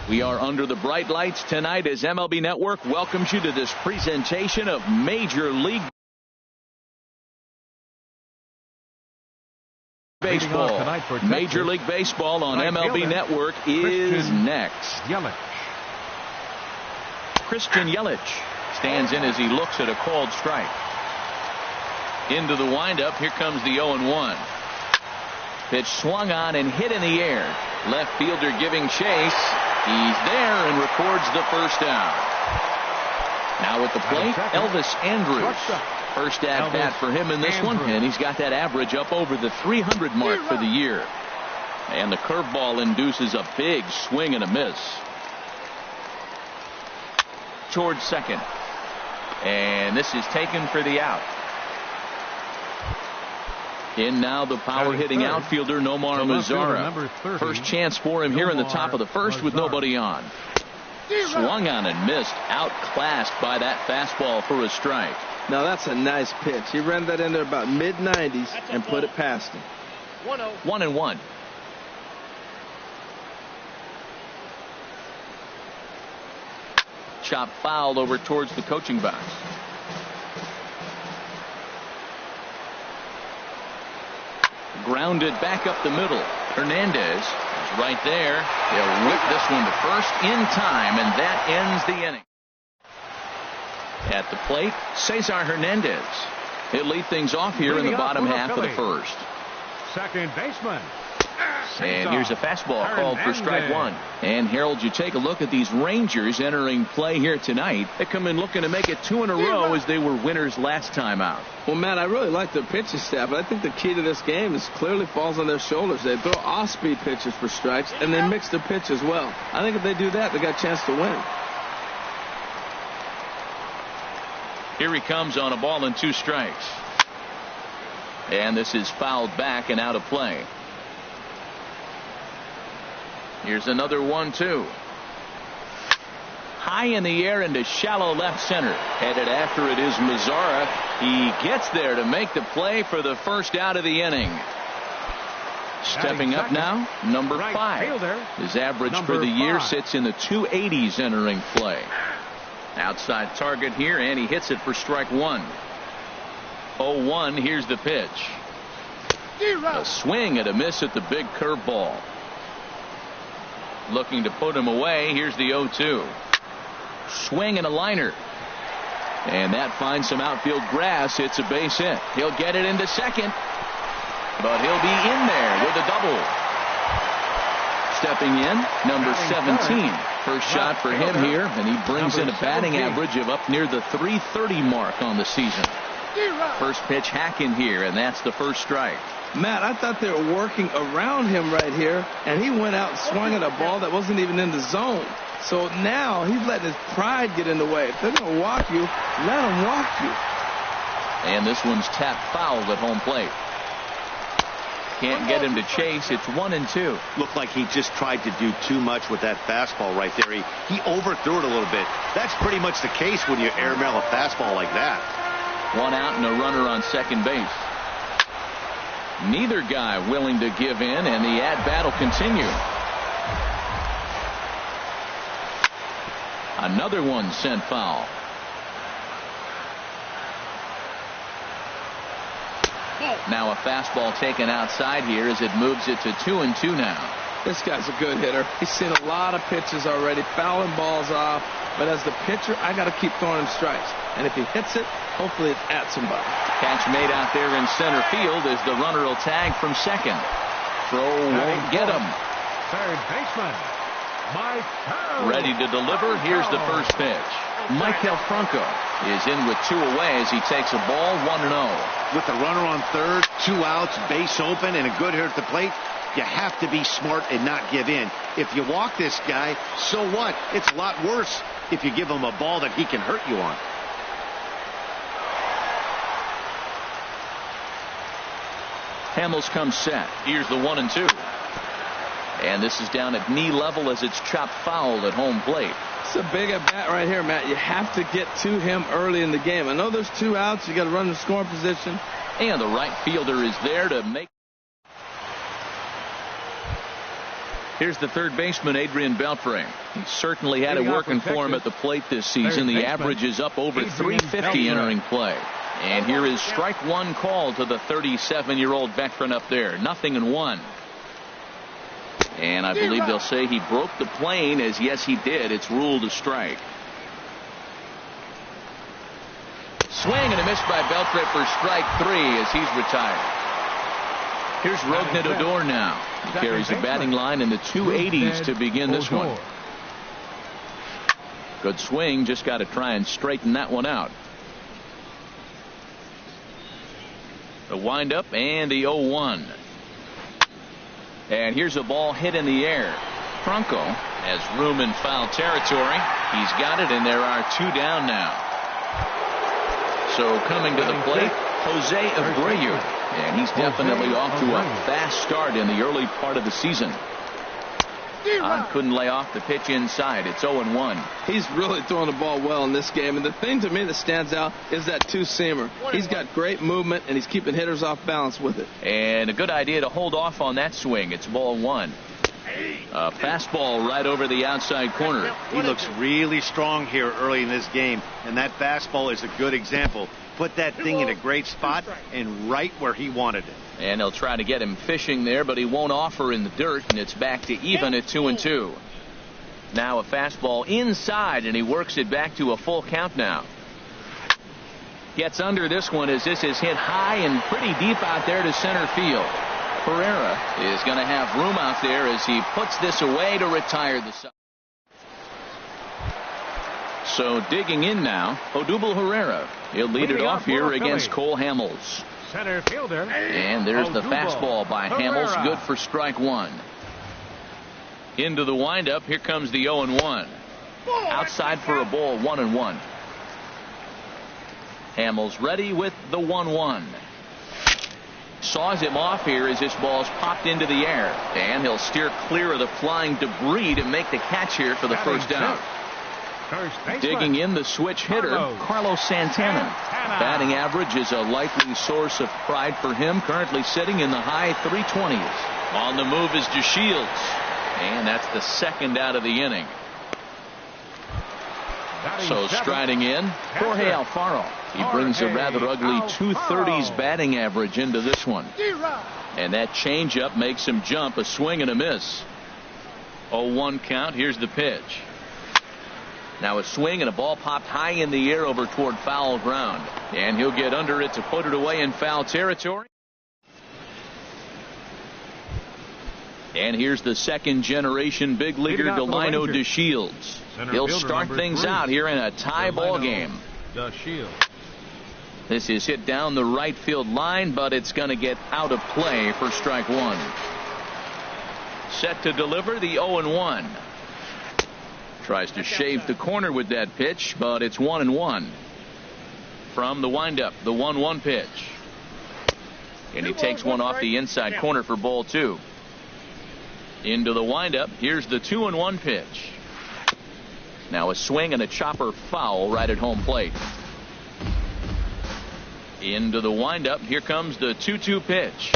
We are under the bright lights tonight as MLB Network welcomes you to this presentation of Major League Baseball. Major League Baseball on MLB Network is next. Christian Yelich stands in as he looks at a called strike. Into the windup. Here comes the 0-1. Pitch swung on and hit in the air. Left fielder giving chase. He's there and records the first down. Now at the plate, Elvis Andrus. First at bat for him in this one, and he's got that average up over the 300 mark for the year. And the curveball induces a big swing and a miss. Towards second. And this is taken for the out. In now the power-hitting outfielder Nomar Mazara. First chance for him here in the top of the first with nobody on. Swung on and missed. Outclassed by that fastball for a strike. Now that's a nice pitch. He ran that in there about mid-90s and put it past him. 1-1. Chop foul over towards the coaching box. Grounded back up the middle. Hernandez is right there. They'll whip this one to first in time, and that ends the inning. At the plate, Cesar Hernandez. He'll lead things off here in the bottom half of the first. Second baseman. And here's a fastball called for strike one. And Harold, you take a look at these Rangers entering play here tonight. They come in looking to make it 2 in a row as they were winners last time out. Well, Matt, I really like their pitching staff, but I think the key to this game is clearly falls on their shoulders. They throw off-speed pitches for strikes, and they mix their pitch as well. I think if they do that, they got a chance to win. Here he comes on a ball and 2 strikes. And this is fouled back and out of play. Here's another 1-2. High in the air into shallow left center. Headed after it is Mazara. He gets there to make the play for the first out of the inning. Stepping up now, number 5. His average for the year sits in the 280s entering play. Outside target here, and he hits it for strike 1. 0-1. Here's the pitch. A swing and a miss at the big curveball. Looking to put him away. Here's the 0-2. Swing and a liner. And that finds some outfield grass. It's a base hit. He'll get it into second. But he'll be in there with a double. Stepping in, number 17. First shot for him here, and he brings in a batting average of up near the 330 mark on the season. First pitch hacking here, and that's the first strike. Matt, I thought they were working around him right here, and he went out and swung at a ball that wasn't even in the zone. So now he's letting his pride get in the way. If they're going to walk you, let them walk you. And this one's tapped foul at home plate. Can't get him to chase. It's 1-2. Looked like he just tried to do too much with that fastball right there. He overthrew it a little bit. That's pretty much the case when you airmail a fastball like that. 1 out and a runner on second base. Neither guy willing to give in, and the at-bat will continue. Another one sent foul. Now a fastball taken outside here as it moves it to 2-2 now. This guy's a good hitter. He's seen a lot of pitches already, fouling balls off. But as the pitcher, I got to keep throwing him strikes. And if he hits it, hopefully it's at somebody. Catch made out there in center field as the runner will tag from second. Throw won't get him. Third baseman, Mike. Ready to deliver. Here's the first pitch. Michael Franco is in with 2 away as he takes a ball 1-0. With the runner on third, 2 outs, base open, and a good hitter at the plate, you have to be smart and not give in. If you walk this guy, so what? It's a lot worse if you give him a ball that he can hurt you on. Hamels comes set. Here's the 1-2. And this is down at knee level as it's chopped foul at home plate. It's a big at bat right here, Matt. You have to get to him early in the game. I know there's 2 outs. You got to run the scoring position. And the right fielder is there to make. Here's the third baseman, Adrian Beltre. He certainly had it working for him at the plate this season. The average is up over 350 entering play. And here is strike one call to the 37-year-old veteran up there. 0-1. And I believe they'll say he broke the plane, as yes he did. It's ruled a strike. Swing and a miss by Beltre for strike three as he's retired. Here's Rougned Odor now. He carries a batting line in the 280s to begin this one. Good swing, just got to try and straighten that one out. The windup and the 0-1. And here's a ball hit in the air. Franco has room in foul territory. He's got it, and there are two down now. So coming to the plate, Jose Abreu. And he's definitely off to a fast start in the early part of the season. Couldn't lay off the pitch inside. It's 0-1. He's really throwing the ball well in this game. And the thing to me that stands out is that two-seamer. He's got great movement, and he's keeping hitters off balance with it. And a good idea to hold off on that swing. It's ball one. A fastball right over the outside corner. He looks really strong here early in this game, and that fastball is a good example. Put that thing in a great spot and right where he wanted it. And they'll try to get him fishing there, but he won't offer in the dirt, and it's back to even at 2-2. Now a fastball inside, and he works it back to a full count now. Gets under this one as this is hit high and pretty deep out there to center field. Herrera is going to have room out there as he puts this away to retire the side. So digging in now, Odubel Herrera. He'll lead it off here against Cole Hamels. Center fielder. And there's the fastball by Hamels, good for strike one. Into the windup, here comes the 0-1. Outside for a ball, 1-1. Hamels ready with the 1-1. Saws him off here as this ball's popped into the air. And he'll steer clear of the flying debris to make the catch here for the first out. Digging in, the switch hitter, Carlos Santana. Batting average is a likely source of pride for him, currently sitting in the high 320s. On the move is DeShields. And that's the second out of the inning. So striding in, Jorge Alfaro. He brings a rather ugly 230s batting average into this one. And that changeup makes him jump, a swing and a miss. 0-1 count. Here's the pitch. Now a swing and a ball popped high in the air over toward foul ground. And he'll get under it to put it away in foul territory. And here's the second generation big leaguer, Delino DeShields. He'll start things out here in a tie ball game. This is hit down the right field line, but it's going to get out of play for strike one. Set to deliver the 0-1. Tries to shave the corner with that pitch, but it's 1-1. From the windup, the 1-1 pitch. And he takes one off the inside corner for ball two. Into the windup, here's the 2-1 pitch. Now a swing and a chopper foul right at home plate. Into the windup, here comes the 2-2 pitch.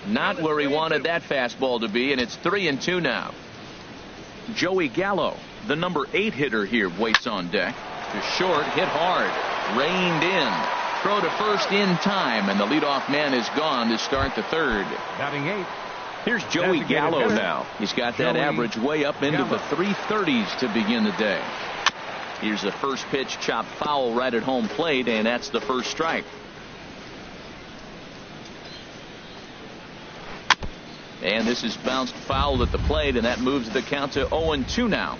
Not where he wanted that fastball to be, and it's 3-2 now. Joey Gallo, the number 8 hitter here, waits on deck. To short, hit hard, reined in. Throw to first in time, and the leadoff man is gone to start the third. Batting 8. Here's Joey Gallo now. He's got that average way up into the 330s to begin the day. Here's the first pitch, chopped foul right at home plate, and that's the first strike. And this is bounced foul at the plate, and that moves the count to 0-2 now.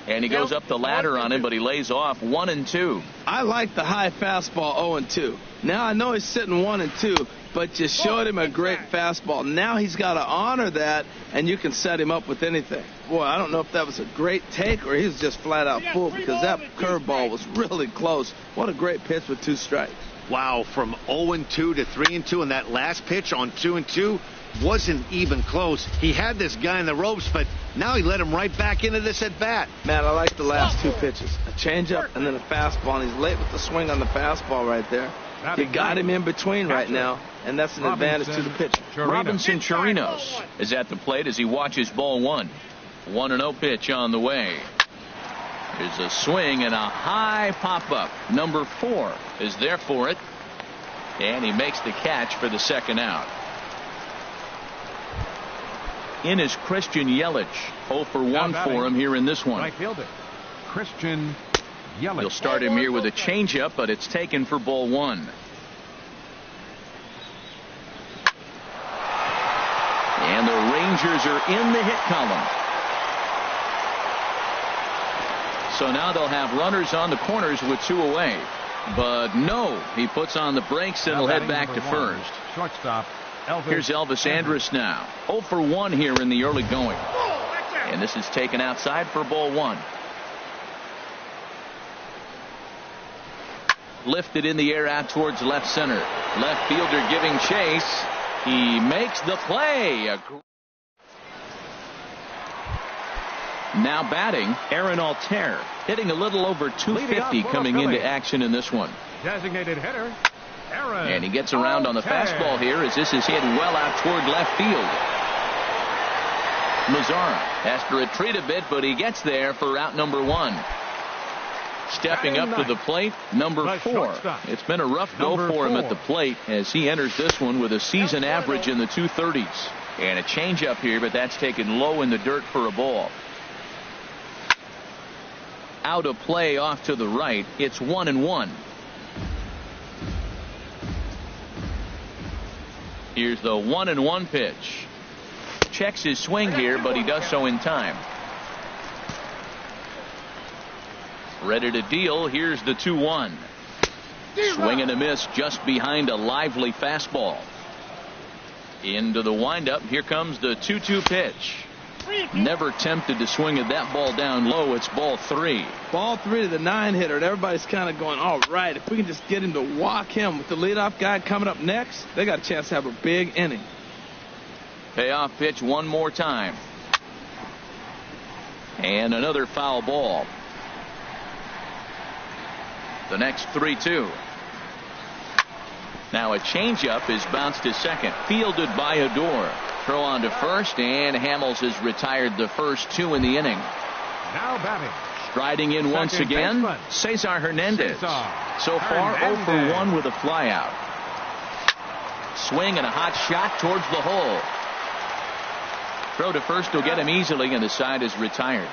And he goes up the ladder on him, but he lays off 1-2. I like the high fastball 0-2. Now I know he's sitting 1-2, but you showed him a great fastball. Now he's got to honor that, and you can set him up with anything. Boy, I don't know if that was a great take or he was just flat out fooled, because that curveball was really close. What a great pitch with 2 strikes. Wow, from 0-2 to 3-2 in that last pitch on 2-2. wasn't even close. He had this guy in the ropes, but now he let him right back into this at bat. Matt, I like the last two pitches. A changeup and then a fastball, and he's late with the swing on the fastball right there. You got him in between right now, and that's an advantage to the pitcher. Robinson Chirinos is at the plate as he watches ball one. 1-0 pitch on the way. There's a swing and a high pop-up. Number 4 is there for it, and he makes the catch for the second out. In is Christian Yelich. 0 for 1 for him here in this one. Right fielder Christian Yelich. He'll start him here with a changeup, but it's taken for ball 1. And the Rangers are in the hit column. So now they'll have runners on the corners with 2 away. But no, he puts on the brakes and will head back to first. Shortstop. Here's Elvis Andrus now. 0 for 1 here in the early going. And this is taken outside for ball 1. Lifted in the air out towards left center. Left fielder giving chase. He makes the play. Now batting, Aaron Altair, hitting a little over 250 coming into action in this one. Designated hitter Aaron. And he gets around on the fastball here as this is hit well out toward left field. Mazzara has to retreat a bit, but he gets there for out number 1. Stepping up to the plate, number 4. It's been a rough go for him at the plate as he enters this one with a season average in the 230s. And a changeup here, but that's taken low in the dirt for a ball. Out of play off to the right. It's 1-1. Here's the 1-1 pitch. Checks his swing here, but he does so in time. Ready to deal. Here's the 2-1. Swing and a miss just behind a lively fastball. Into the windup. Here comes the 2-2 pitch. Never tempted to swing at that ball down low. It's ball 3. Ball 3 to the 9-hitter. And everybody's kind of going, all right, if we can just get him to walk him with the leadoff guy coming up next, they got a chance to have a big inning. Payoff pitch one more time. And another foul ball. The next 3-2. Now a changeup is bounced to second. Fielded by Odor. Throw on to first, and Hamels has retired the first 2 in the inning. Now batting. Striding in once again, Cesar Hernandez. So far 0 for 1 with a flyout. Swing and a hot shot towards the hole. Throw to first will get him easily, and the side is retired.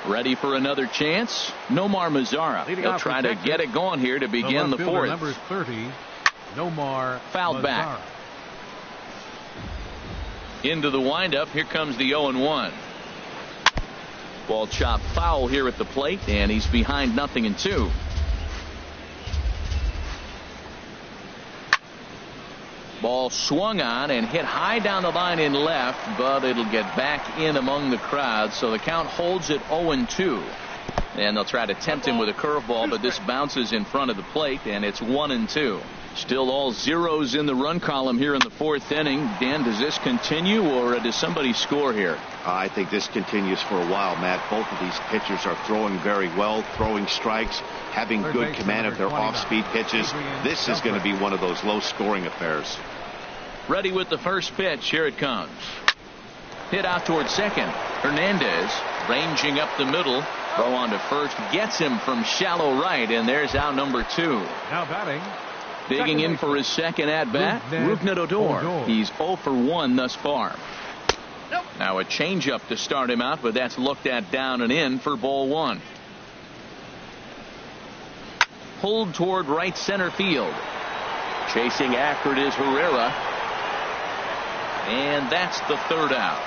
Ready for another chance? Nomar Mazzara. He'll try to get it going here to begin the 4th. Number 30, Nomar fouled back. Into the windup. Here comes the 0-1. Ball chopped foul here at the plate, and he's behind 0-2. Ball swung on and hit high down the line in left, but it'll get back in among the crowd, so the count holds at 0-2. And they'll try to tempt him with a curveball, but this bounces in front of the plate, and it's 1-2. Still all zeros in the run column here in the 4th inning. Dan, does this continue, or does somebody score here? I think this continues for a while, Matt. Both of these pitchers are throwing very well, throwing strikes, having good command of their off-speed pitches. This is going to be one of those low-scoring affairs. Ready with the first pitch. Here it comes. Hit out towards second. Hernandez ranging up the middle. Throw on to first. Gets him from shallow right, and there's out number 2. Now batting. Digging in for his second at-bat, Rougned Odor. He's 0 for 1 thus far. Now a changeup to start him out, but that's looked at down and in for ball 1. Pulled toward right center field. Chasing after it is Herrera. And that's the 3rd out.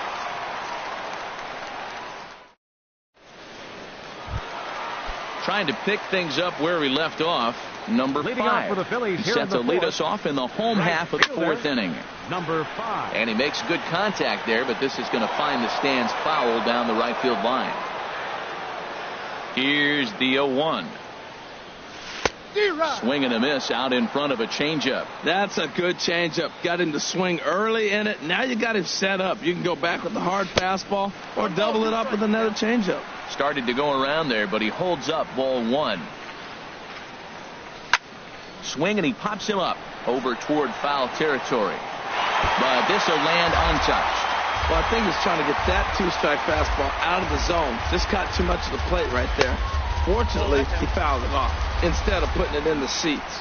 Trying to pick things up where we left off. Number 5. He's set to lead us off in the home half of the 4th inning. Number 5. And he makes good contact there, but this is going to find the stands foul down the right field line. Here's the 0-1. Swing and a miss out in front of a changeup. That's a good changeup. Got him to swing early in it. Now you got him set up. You can go back with the hard fastball or double it up with another changeup. Started to go around there, but he holds up. Ball one. Swing and he pops him up over toward foul territory. But this will land untouched. Well, I think he's trying to get that two-strike fastball out of the zone. Just got too much of the plate right there. Fortunately, he fouled it off instead of putting it in the seats.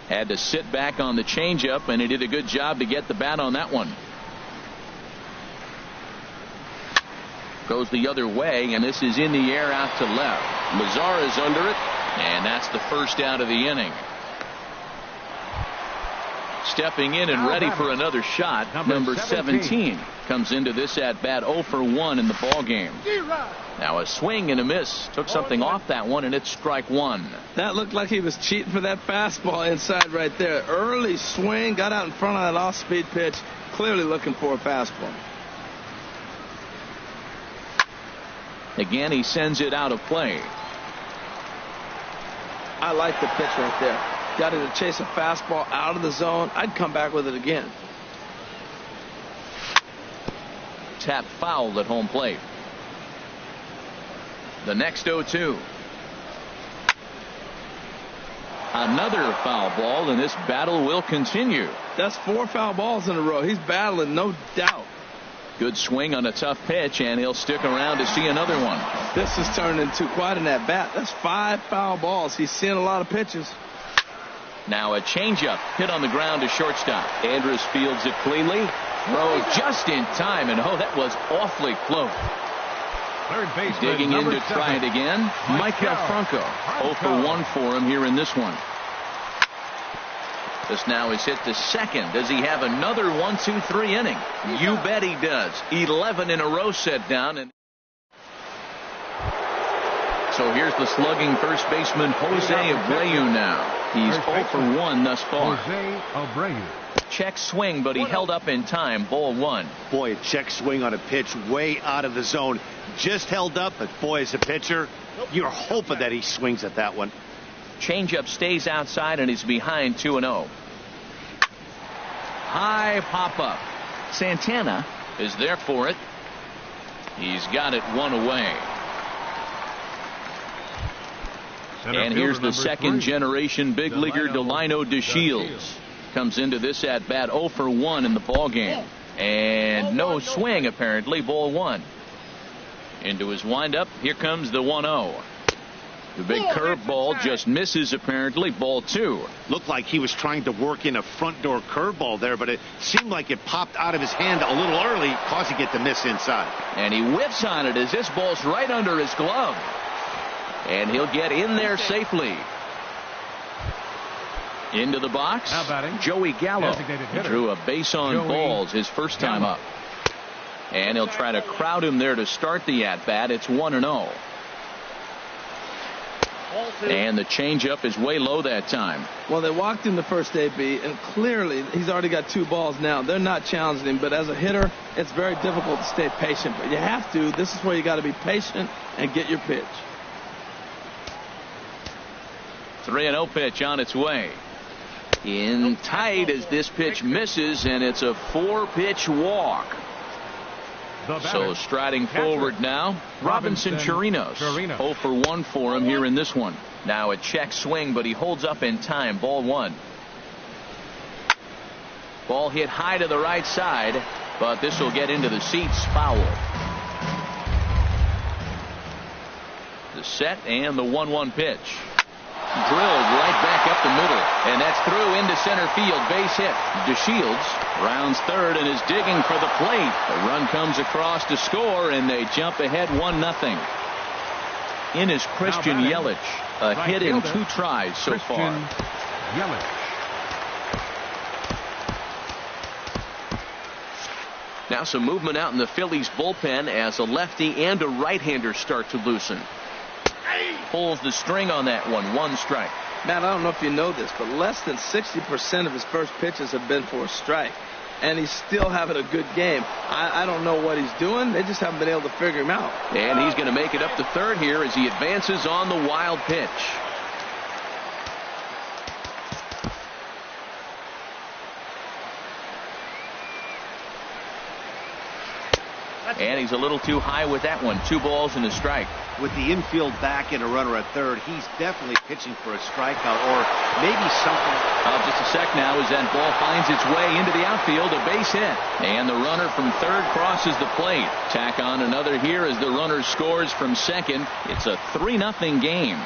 Had to sit back on the changeup, and he did a good job to get the bat on that one. Goes the other way, and this is in the air out to left. Lazar is under it, and that's the first out of the inning. Stepping in and ready for another shot, number 17 comes into this at bat 0 for 1 in the ball game. Now a swing and a miss. Took something off that one, and it's strike one. That looked like he was cheating for that fastball inside right there. Early swing, got out in front of that off-speed pitch, clearly looking for a fastball. Again, he sends it out of play. I like the pitch right there. Got him to chase a fastball out of the zone. I'd come back with it again. Tap fouled at home plate. The next 0-2. Another foul ball, and this battle will continue. That's 4 foul balls in a row. He's battling, no doubt. Good swing on a tough pitch, and he'll stick around to see another one. This has turned into quite an at-bat. That's 5 foul balls. He's seeing a lot of pitches. Now a changeup hit on the ground to shortstop. Andrus fields it cleanly. Throw just in time, and oh, that was awfully close. Third baseman, digging in to try it again. Michael Franco. 0 for 1 for him here in this one. This now is hit to second. Does he have another 1-2-3 inning? You bet he does. 11 in a row set down. And so here's the slugging first baseman Jose Abreu now. He's 0 for 1 thus far. Jose Abreu. Check swing, but he held up in time. Ball one. Boy, a check swing on a pitch way out of the zone. Just held up, but boy, as a pitcher, you're hoping that he swings at that one. Changeup stays outside, and he's behind 2-0. High pop up. Santana is there for it. He's got it one away. And here's the second generation big leaguer Delino DeShields. Comes into this at bat 0 for 1 in the ball game. And no swing apparently. Ball one. Into his windup. Here comes the 1-0. The big curveball just misses apparently. Ball two. Looked like he was trying to work in a front door curveball there, but it seemed like it popped out of his hand a little early, causing it to miss inside. And he whips on it as this ball's right under his glove. And he'll get in there safely. Into the box, Joey Gallo. He drew a base on balls his first time up. And he'll try to crowd him there to start the at-bat. It's 1-0. And the changeup is way low that time. Well, they walked him the first AB, and clearly he's already got 2 balls now. They're not challenging him, but as a hitter, it's very difficult to stay patient. But you have to. This is where you got to be patient and get your pitch. 3-0 pitch on its way. In tight as this pitch misses, and it's a 4-pitch walk. So striding forward now, Robinson Chirinos. 0 for 1 for him here in this one. Now a check swing, but he holds up in time. Ball one. Ball hit high to the right side, but this will get into the seats. Foul. The set and the 1-1 pitch. Drilled right back up the middle, and that's through into center field. Base hit. DeShields rounds third and is digging for the plate. The run comes across to score, and they jump ahead 1-0. In is Christian Yelich, a hit in 2 tries so far. Yelich. Now some movement out in the Phillies bullpen as a lefty and a right-hander start to loosen. Pulls the string on that one. 1 strike. Matt, I don't know if you know this, but less than 60% of his first pitches have been for a strike. and he's still having a good game. I don't know what he's doing. They just haven't been able to figure him out. And he's going to make it up to third here as he advances on the wild pitch. And he's a little too high with that one. 2 balls and a strike. With the infield back and a runner at third, he's definitely pitching for a strikeout or maybe something. Just a sec now as that ball finds its way into the outfield, a base hit. And the runner from third crosses the plate. Tack on another here as the runner scores from second. It's a 3-0 game.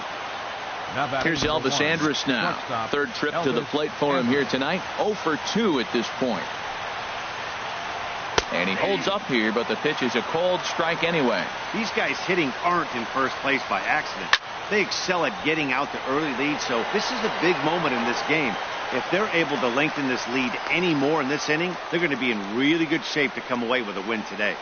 Here's Elvis Andrus now. Third trip to the plate for him here tonight. 0 for 2 at this point. And he holds up here, but the pitch is a cold strike anyway. These guys hitting aren't in first place by accident. They excel at getting out to early leads, so this is a big moment in this game. If they're able to lengthen this lead any more in this inning, they're going to be in really good shape to come away with a win today.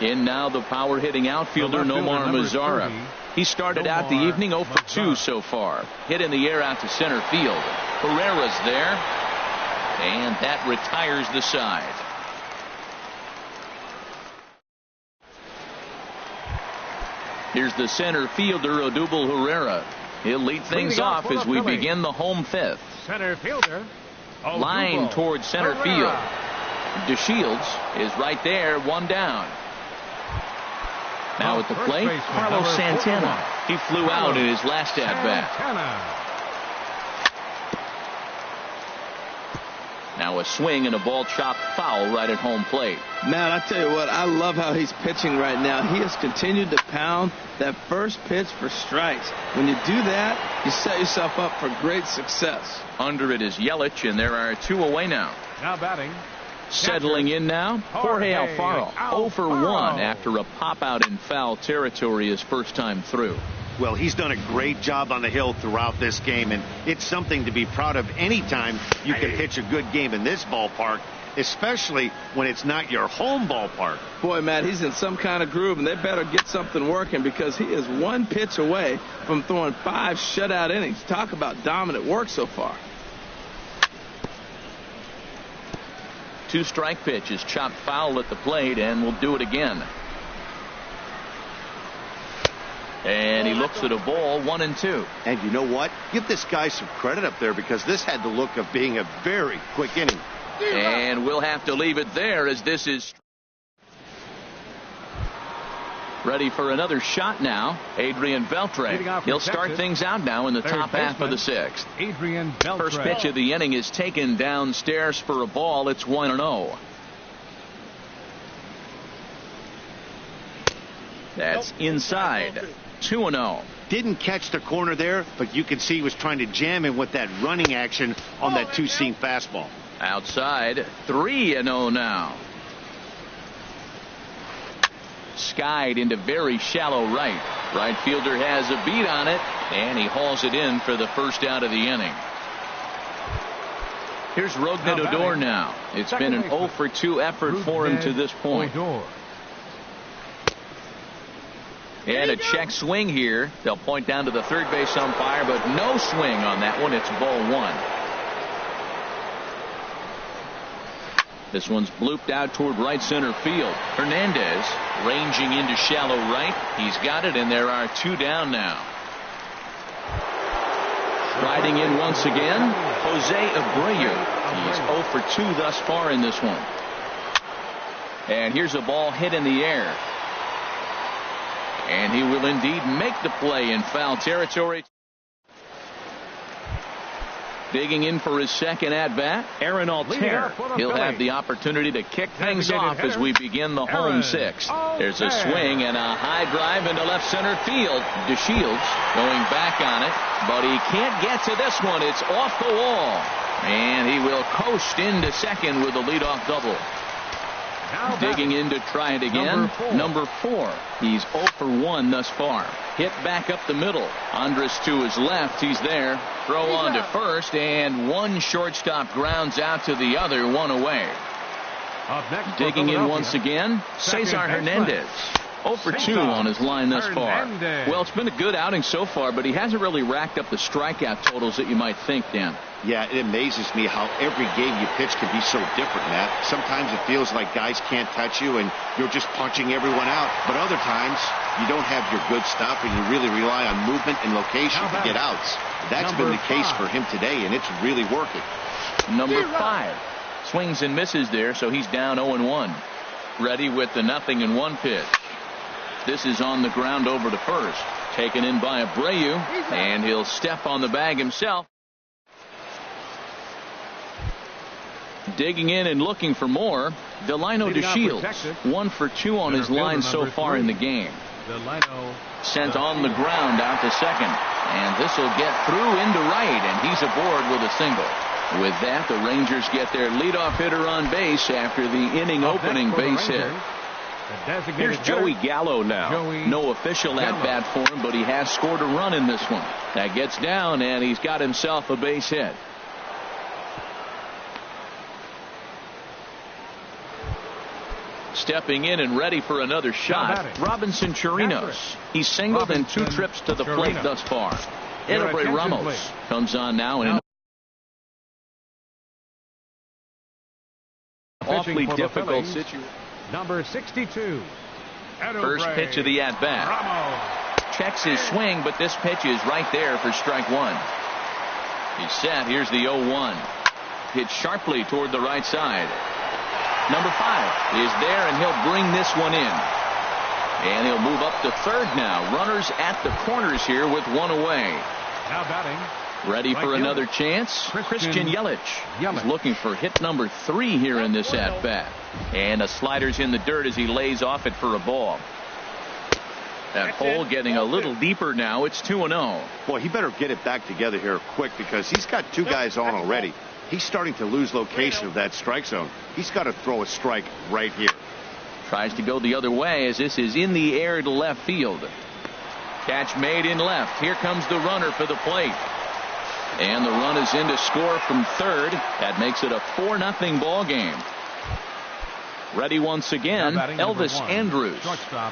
In now the power-hitting outfielder, Nomar Mazara. He started out the evening 0 for 2 so far. Hit in the air out to center field. Herrera's there, and that retires the side. Here's the center fielder, Odubel Herrera. He'll lead things off as we begin the home fifth. Center fielder. Line towards center field. DeShields is right there, 1 down. Now at the plate, Carlos Santana. He flew out in his last at-bat. Now a swing and a ball chopped foul right at home plate. Man, I tell you what, I love how he's pitching right now. He has continued to pound that first pitch for strikes. When you do that, you set yourself up for great success. Under it is Yelich, and there are 2 away now. Now batting. Settling in now, Jorge Alfaro. 0 for 1 after a pop out in foul territory his first time through. Well, he's done a great job on the hill throughout this game, and it's something to be proud of anytime you can pitch a good game in this ballpark, especially when it's not your home ballpark. Boy, Matt, he's in some kind of groove, and they better get something working because he is 1 pitch away from throwing 5 shutout innings. Talk about dominant work so far. 2 strike pitch is chopped foul at the plate, and will do it again. And he looks at a ball, 1-2. And you know what? Give this guy some credit up there because this had the look of being a very quick inning. And we'll have to leave it there as this is ready for another shot now. Adrian Beltre. He'll start things out now in the top half of the 6th. Adrian Beltre. First pitch of the inning is taken downstairs for a ball. It's 1-0. That's inside. 2-0. Didn't catch the corner there, but you can see he was trying to jam him with that running action on that 2-seam fastball. Outside, 3-0 now. Skied into very shallow right. Right fielder has a beat on it, and he hauls it in for the first out of the inning. Here's Rougned Odor now. It's been an 0 for 2 effort for him to this point. And a check swing here. They'll point down to the third base umpire, but no swing on that one. It's ball 1. This one's blooped out toward right center field. Hernandez ranging into shallow right. He's got it, and there are 2 down now. Riding in once again, Jose Abreu. He's 0 for 2 thus far in this one. And here's a ball hit in the air. And he will indeed make the play in foul territory. Digging in for his second at-bat, Aaron Altair. He'll have the opportunity to kick things off as we begin the home 6. There's a swing and a high drive into left center field. DeShields going back on it, but he can't get to this one. It's off the wall. And he will coast into second with a leadoff double. Digging in to try it again. Number 4. He's 0 for 1 thus far. Hit back up the middle. Andrus to his left. He's there. Throw on to first, and one shortstop grounds out to the other, 1 away. Digging in once again, Cesar Hernandez. 0 for 2 on his line thus far. Hernandez. Well, it's been a good outing so far, but he hasn't really racked up the strikeout totals that you might think, Dan. Yeah, it amazes me how every game you pitch can be so different, Matt. Sometimes it feels like guys can't touch you and you're just punching everyone out. But other times, you don't have your good stuff and you really rely on movement and location to get outs. That's been the case for him today, and it's really working. Number 5. Swings and misses there, so he's down 0-1. Ready with the 0-1 pitch. This is on the ground over to first. Taken in by Abreu, and he'll step on the bag himself. Digging in and looking for more, Delino DeShields. 1 for 2 on his line so far in the game. Sent on the ground out to second. And this will get through into right, and he's aboard with a single. With that, the Rangers get their leadoff hitter on base after the inning opening base hit. Here's Joey Gallo now. No official at bat for him, but he has scored a run in this one. That gets down, and he's got himself a base hit. Stepping in and ready for another shot, Robinson Chirinos. He's singled in 2 trips to the plate thus far. Eloy Ramos comes on now in an awfully difficult situation. Number 62. First pitch of the at-bat. Checks his swing, but this pitch is right there for strike 1. He's set. Here's the 0-1. Hit sharply toward the right side. Number 5 is there, and he'll bring this one in. And he'll move up to third now. Runners at the corners here with 1 away. Now batting. Ready for another chance. Christian Yelich is looking for hit number 3 here in this at-bat. And a slider's in the dirt as he lays off it for a ball. That hole getting a little deeper now. It's 2-0. Boy, he better get it back together here quick because he's got 2 guys on already. He's starting to lose location of that strike zone. He's got to throw a strike right here. Tries to go the other way as this is in the air to left field. Catch made in left. Here comes the runner for the plate. And the run is in to score from third. That makes it a 4-0 ball game. Ready once again, Elvis Andrus.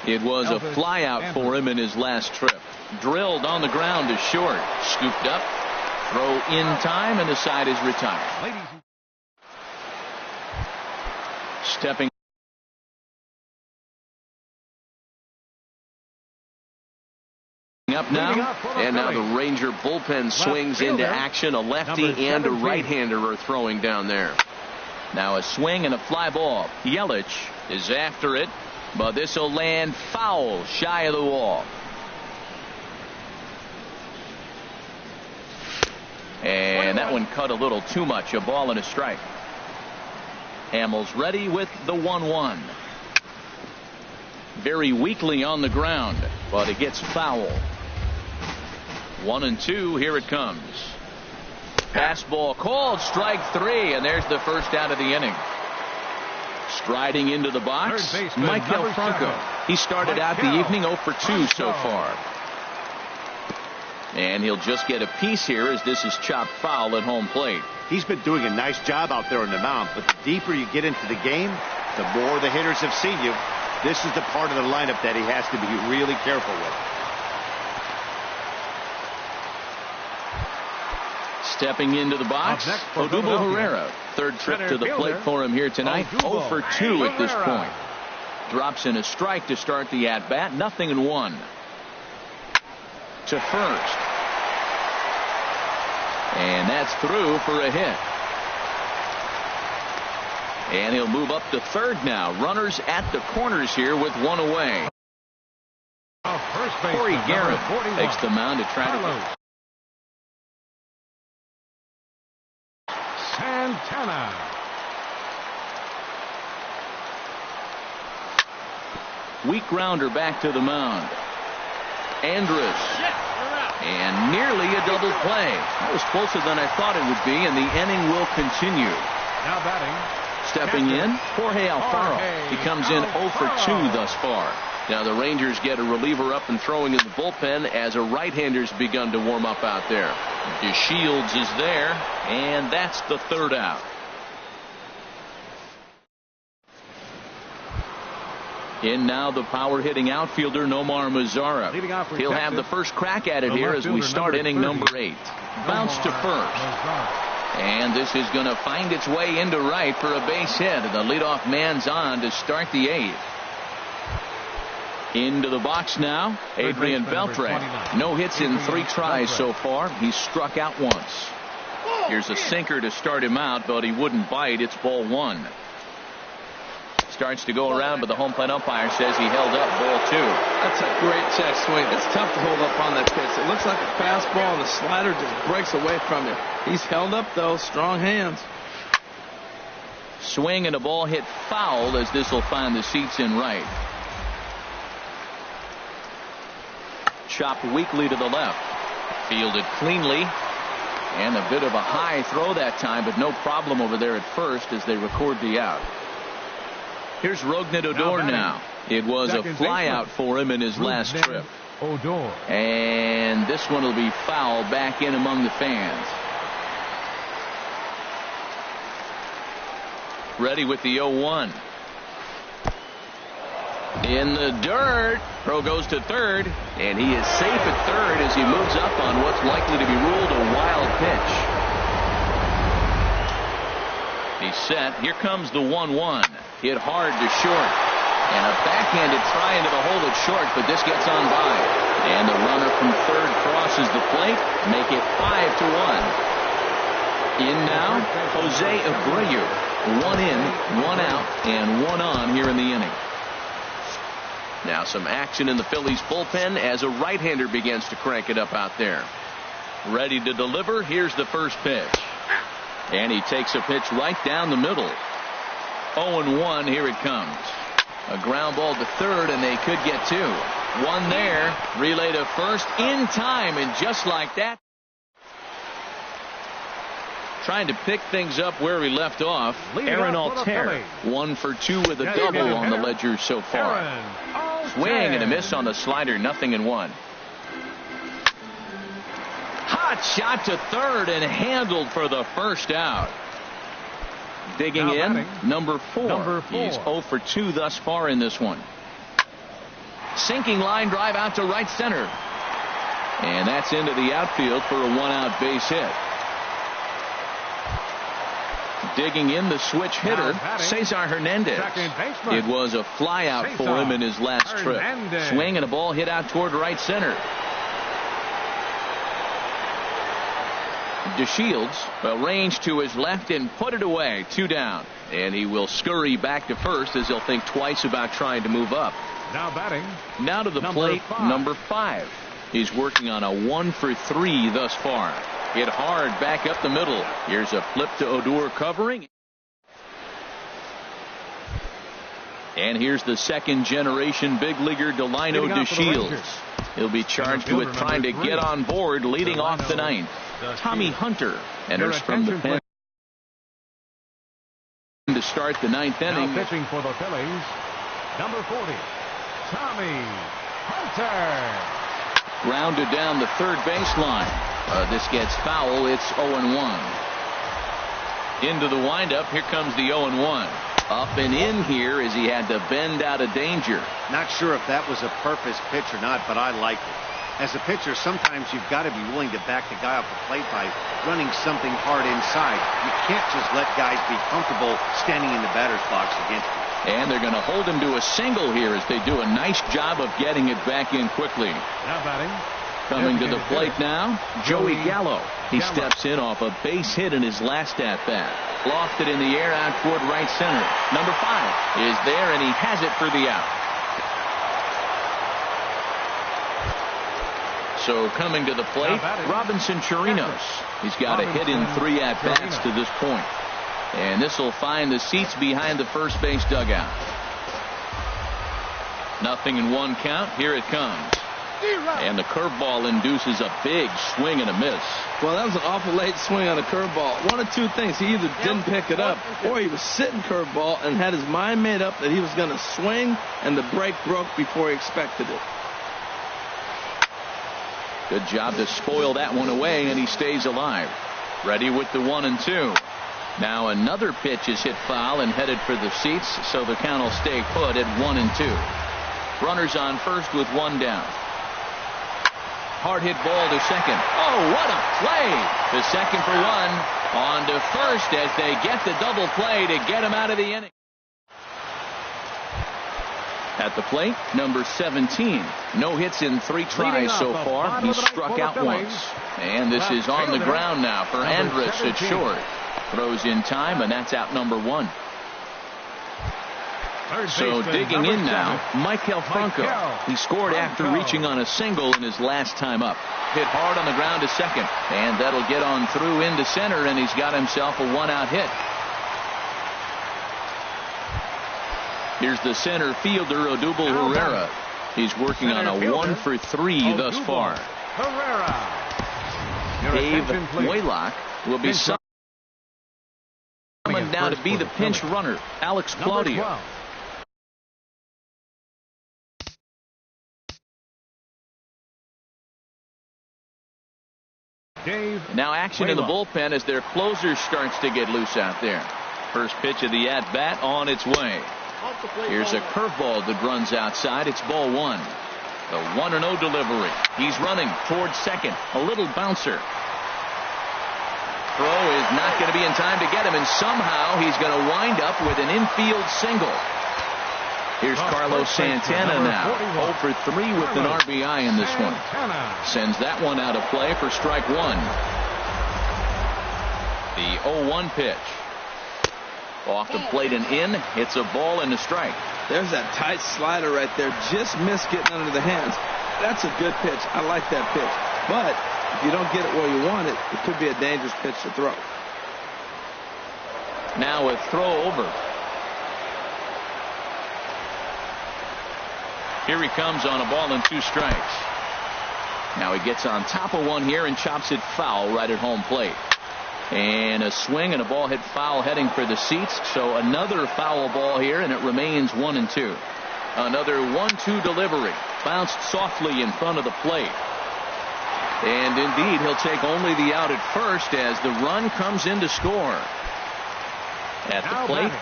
It was a fly out for him in his last trip. Drilled on the ground to short. Scooped up. Throw in time, and the side is retired. Stepping up now, and now the Ranger bullpen swings into action. A lefty and a right-hander are throwing down there. Now a swing and a fly ball. Yelich is after it, but this will land foul shy of the wall. And that one cut a little too much. A ball and a strike. Hamels ready with the 1-1. Very weakly on the ground, but it gets foul. 1-2. Here it comes. Fastball called, strike 3, and there's the first out of the inning. Striding into the box, Maikel Franco. He started out the evening 0 for 2 so far. And he'll just get a piece here as this is chopped foul at home plate. He's been doing a nice job out there on the mound, but the deeper you get into the game, the more the hitters have seen you. This is the part of the lineup that he has to be really careful with. Stepping into the box, Odubel Herrera. Third trip to the plate for him here tonight. 0 for 2 at this point. Drops in a strike to start the at-bat. 0-1. To first. And that's through for a hit. And he'll move up to third now. Runners at the corners here with 1 away. Corey Garrett takes the mound to try to... Santana. Weak grounder back to the mound. Andrus. And nearly a double play. That was closer than I thought it would be, and the inning will continue. Now batting. Stepping in, Jorge Alfaro. He comes in 0 for 2 thus far. Now the Rangers get a reliever up and throwing in the bullpen as a right-hander's begun to warm up out there. DeShields is there, and that's the third out. In now the power hitting outfielder Nomar Mazara. He'll have the first crack at it here as we start inning number 8. Bounce to first. And this is going to find its way into right for a base hit. And the leadoff man's on to start the 8th. Into the box now, Adrian Beltre. No hits in 3 tries so far. He's struck out once. Here's a sinker to start him out, but he wouldn't bite. It's ball 1. Starts to go around, but the home plate umpire says he held up ball 2. That's a great check swing. It's tough to hold up on that pitch. It looks like a fastball, and the slider just breaks away from you. He's held up, though. Strong hands. Swing and a ball hit foul as this will find the seats in right. Chopped weakly to the left. Fielded cleanly. And a bit of a high throw that time, but no problem over there at first as they record the out. Here's Rougned Odor now. It was a fly out for him in his last trip. And this one will be foul back in among the fans. Ready with the 0-1. In the dirt. Throw goes to third. And he is safe at third as he moves up on what's likely to be ruled a wild pitch. He's set. Here comes the 1-1. Hit hard to short. And a backhanded try into the hole at short, but this gets on by. And the runner from third crosses the plate. Make it 5-1. In now, Jose Abreu. 1 in, 1 out, and 1 on here in the inning. Now some action in the Phillies bullpen as a right-hander begins to crank it up out there. Ready to deliver. Here's the first pitch. And he takes a pitch right down the middle. 0-1. Here it comes. A ground ball to third, and they could get 2. 1 there. Relay to first in time, and just like that. Trying to pick things up where we left off. Aaron Altair. 1 for 2 with a double on the ledger so far. Swing and a miss on the slider. 0-1. Hot shot to third and handled for the first out. Digging in, number 4. He's 0 for 2 thus far in this one. Sinking line drive out to right center. And that's into the outfield for a 1-out base hit. Digging in the switch hitter, Cesar Hernandez. It was a fly out for him in his last trip. Swing and a ball hit out toward right center. DeShields arranged to his left and put it away. 2 down. And he will scurry back to first as he'll think twice about trying to move up. Now batting. Now to the plate, number 5. He's working on a 1 for 3 thus far. Hit hard back up the middle. Here's a flip to Odor covering. And here's the second generation big leaguer Delino DeShields. He'll be charged with trying to get on board leading off the 9th. Tommy Hunter enters from the pen to start the 9th inning. Now pitching for the Phillies, number 40, Tommy Hunter. Grounded down the third baseline. This gets foul. It's 0-1. Into the windup. Here comes the 0-1. Up and in here as he had to bend out of danger. Not sure if that was a purpose pitch or not, but I like it. As a pitcher, sometimes you've got to be willing to back the guy off the plate by running something hard inside. You can't just let guys be comfortable standing in the batter's box against you. And they're going to hold him to a single here as they do a nice job of getting it back in quickly. Now batting. Coming to the plate now, Joey Gallo. He steps in off a base hit in his last at-bat. Lofted in the air out toward right center. Number 5 is there, and he has it for the out. So coming to the plate, Robinson Chirinos. He's got a hit in 3 at-bats to this point. And this will find the seats behind the first base dugout. 0-1 count. Here it comes. And the curveball induces a big swing and a miss. Well, that was an awful late swing on a curveball. One of 2 things. He either didn't pick it up, or he was sitting curveball and had his mind made up that he was going to swing, and the break broke before he expected it. Good job to spoil that one away, and he stays alive. Ready with the 1-2. Now another pitch is hit foul and headed for the seats, so the count will stay put at 1-2. Runners on first with one down. Hard hit ball to second. Oh, what a play! The second for one. On to first as they get the double play to get him out of the inning. At the plate, number 17. No hits in 3 tries so far. He's struck out once. And this is on the ground now for Andrus at short. Throws in time, and that's out number 1. So digging in now, Michael Franco. He scored after reaching on a single in his last time up. Hit hard on the ground to second, and that'll get on through into center, and he's got himself a 1-out hit. Here's the center fielder, Odubel Herrera. He's working on a 1 for 3 thus far. Dave Waylock will be summoned now to be the pinch runner. Alex Claudio. Now action in the bullpen as their closer starts to get loose out there. First pitch of the at-bat on its way. Here's a curveball that runs outside. It's ball 1. The 1-0 delivery. He's running towards second. A little bouncer. Throw is not going to be in time to get him, and somehow he's going to wind up with an infield single. Here's Carlos Santana now. 0 for 3 with an RBI in this one. Sends that one out of play for strike 1. The 0-1 pitch. Off the plate and in. Hits a ball and a strike. There's that tight slider right there. Just missed getting under the hands. That's a good pitch. I like that pitch. But if you don't get it where you want it, it could be a dangerous pitch to throw. Now a throw over. Here he comes on a ball and 2 strikes. Now he gets on top of one here and chops it foul right at home plate. And a swing and a ball hit foul heading for the seats. So another foul ball here, and it remains 1-2. Another 1-2 delivery. Bounced softly in front of the plate. And indeed, he'll take only the out at first as the run comes in to score. At the plate,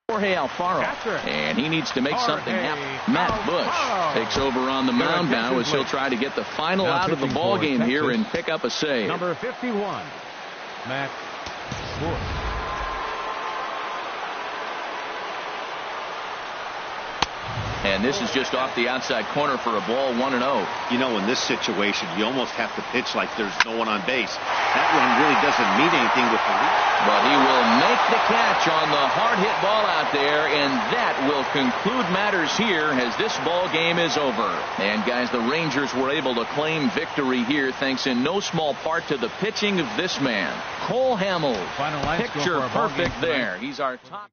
Jorge Alfaro. And he needs to make something happen. Matt Bush takes over on the mound now as he'll try to get the final out of the ball game here and pick up a save. Number 51, Matt Bush. And this is just off the outside corner for a ball, 1-0. You know, in this situation, you almost have to pitch like there's no one on base. That run really doesn't mean anything with the lead. But he will make the catch on the hard hit ball out there, and that will conclude matters here as this ball game is over. And guys, the Rangers were able to claim victory here thanks in no small part to the pitching of this man, Cole Hamels. Picture perfect there. He's our top.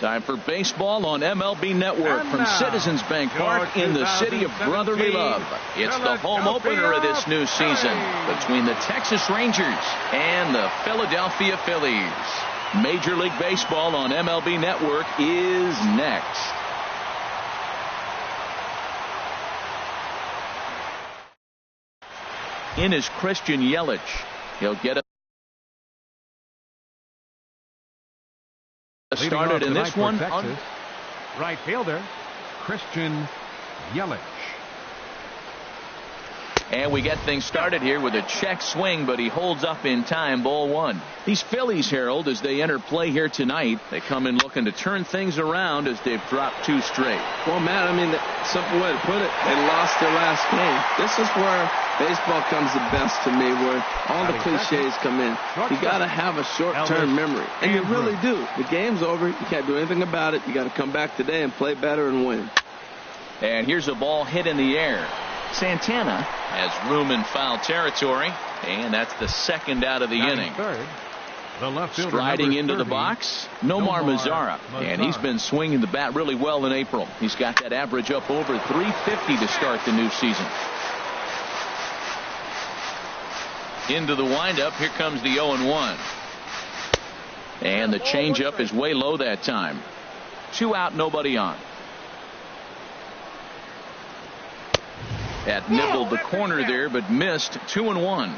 Time for baseball on MLB Network from Citizens Bank Park in the city of brotherly love. It's the home opener of this new season between the Texas Rangers and the Philadelphia Phillies. Major League Baseball on MLB Network is next. In is Christian Yelich. He'll get started in this one. Texas, right fielder Christian Yelich. And we get things started here with a check swing, but he holds up in time. Ball one. These Phillies, Harold, as they enter play here tonight, they come in looking to turn things around as they've dropped 2 straight. Well, Matt, I mean, the simple way to put it, they lost their last game. This is where baseball comes the best to me, where all the cliches come in. You got to have a short-term memory, and you really do. The game's over. You can't do anything about it. You got to come back today and play better and win. And here's a ball hit in the air. Santana has room in foul territory, and that's the second out of the inning. The left fielder, striding into 30, the box, Nomar Mazara, and he's been swinging the bat really well in April. He's got that average up over 350 to start the new season. Into the windup, here comes the 0-1. And the changeup is way low that time. 2 out, nobody on. That nibbled the corner there, but missed. 2-1.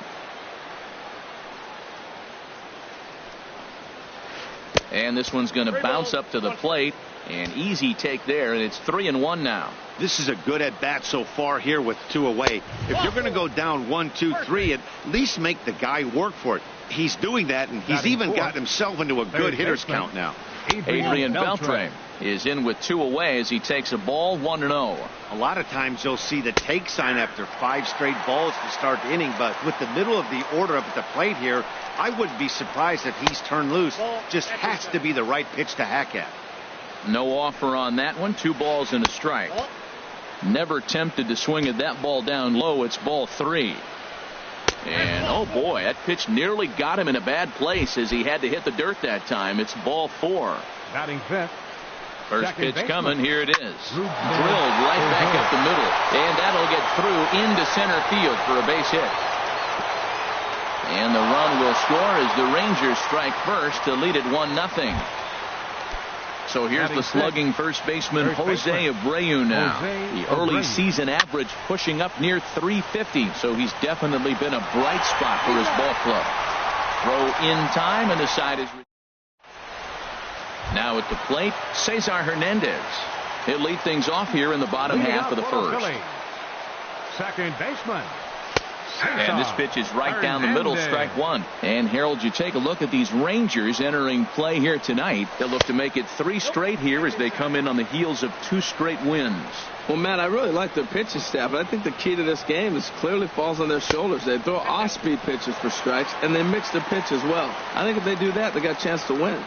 And this one's going to bounce up to the plate. An easy take there, and it's 3-1 now. This is a good at bat so far here with 2 away. If you're going to go down 1, 2, 3, at least make the guy work for it. He's doing that, and he's even gotten himself into a good hitter's count now. Adrian Beltre is in with 2 away as he takes a ball. 1-0. A lot of times you'll see the take sign after 5 straight balls to start the inning, but with the middle of the order up at the plate here, I wouldn't be surprised if he's turned loose. Just has to be the right pitch to hack at. No offer on that one. 2 balls and a strike. Never tempted to swing at that ball down low. It's ball 3. And oh boy, that pitch nearly got him in a bad place as he had to hit the dirt that time. It's ball 4. Batting fifth. First pitch coming. Here it is. Drilled right back up the middle. And that'll get through into center field for a base hit. And the run will score as the Rangers strike first to lead it 1-0. So here's the slugging first baseman Jose Abreu now. The early season average pushing up near 350. So he's definitely been a bright spot for his ball club. Throw in time, and the side is. Now at the plate, Cesar Hernandez. He'll lead things off here in the bottom half of the first. Second baseman. And this pitch is right down the middle, strike 1. And Harold, you take a look at these Rangers entering play here tonight. They'll look to make it 3 straight here as they come in on the heels of 2 straight wins. Well, Matt, I really like their pitching staff, but I think the key to this game is clearly falls on their shoulders. They throw off-speed pitches for strikes, and they mix their pitch as well. I think if they do that, they got a chance to win.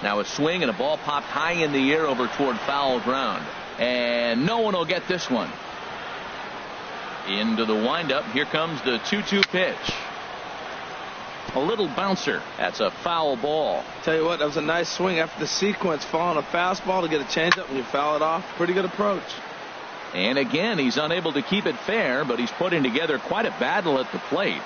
Now a swing and a ball popped high in the air over toward foul ground. And no one will get this one. Into the windup. Here comes the 2-2 pitch. A little bouncer. That's a foul ball. Tell you what, that was a nice swing after the sequence. Following a fastball to get a changeup and you foul it off. Pretty good approach. And again, he's unable to keep it fair, but he's putting together quite a battle at the plate.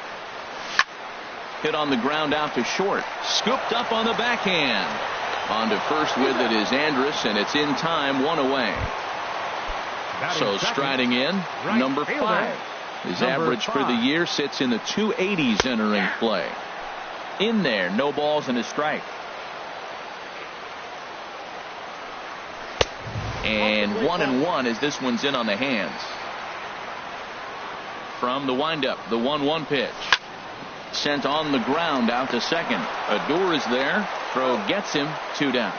Hit on the ground out to short. Scooped up on the backhand. On to first with it is Andrus, and it's in time, 1 away. So striding in, number 5. His average for the year sits in the 280s entering play. In there, no balls and a strike. And 1-1 as this one's in on the hands. From the windup, the 1-1 pitch. Sent on the ground out to second. Adore is there. Throw gets him. 2 down.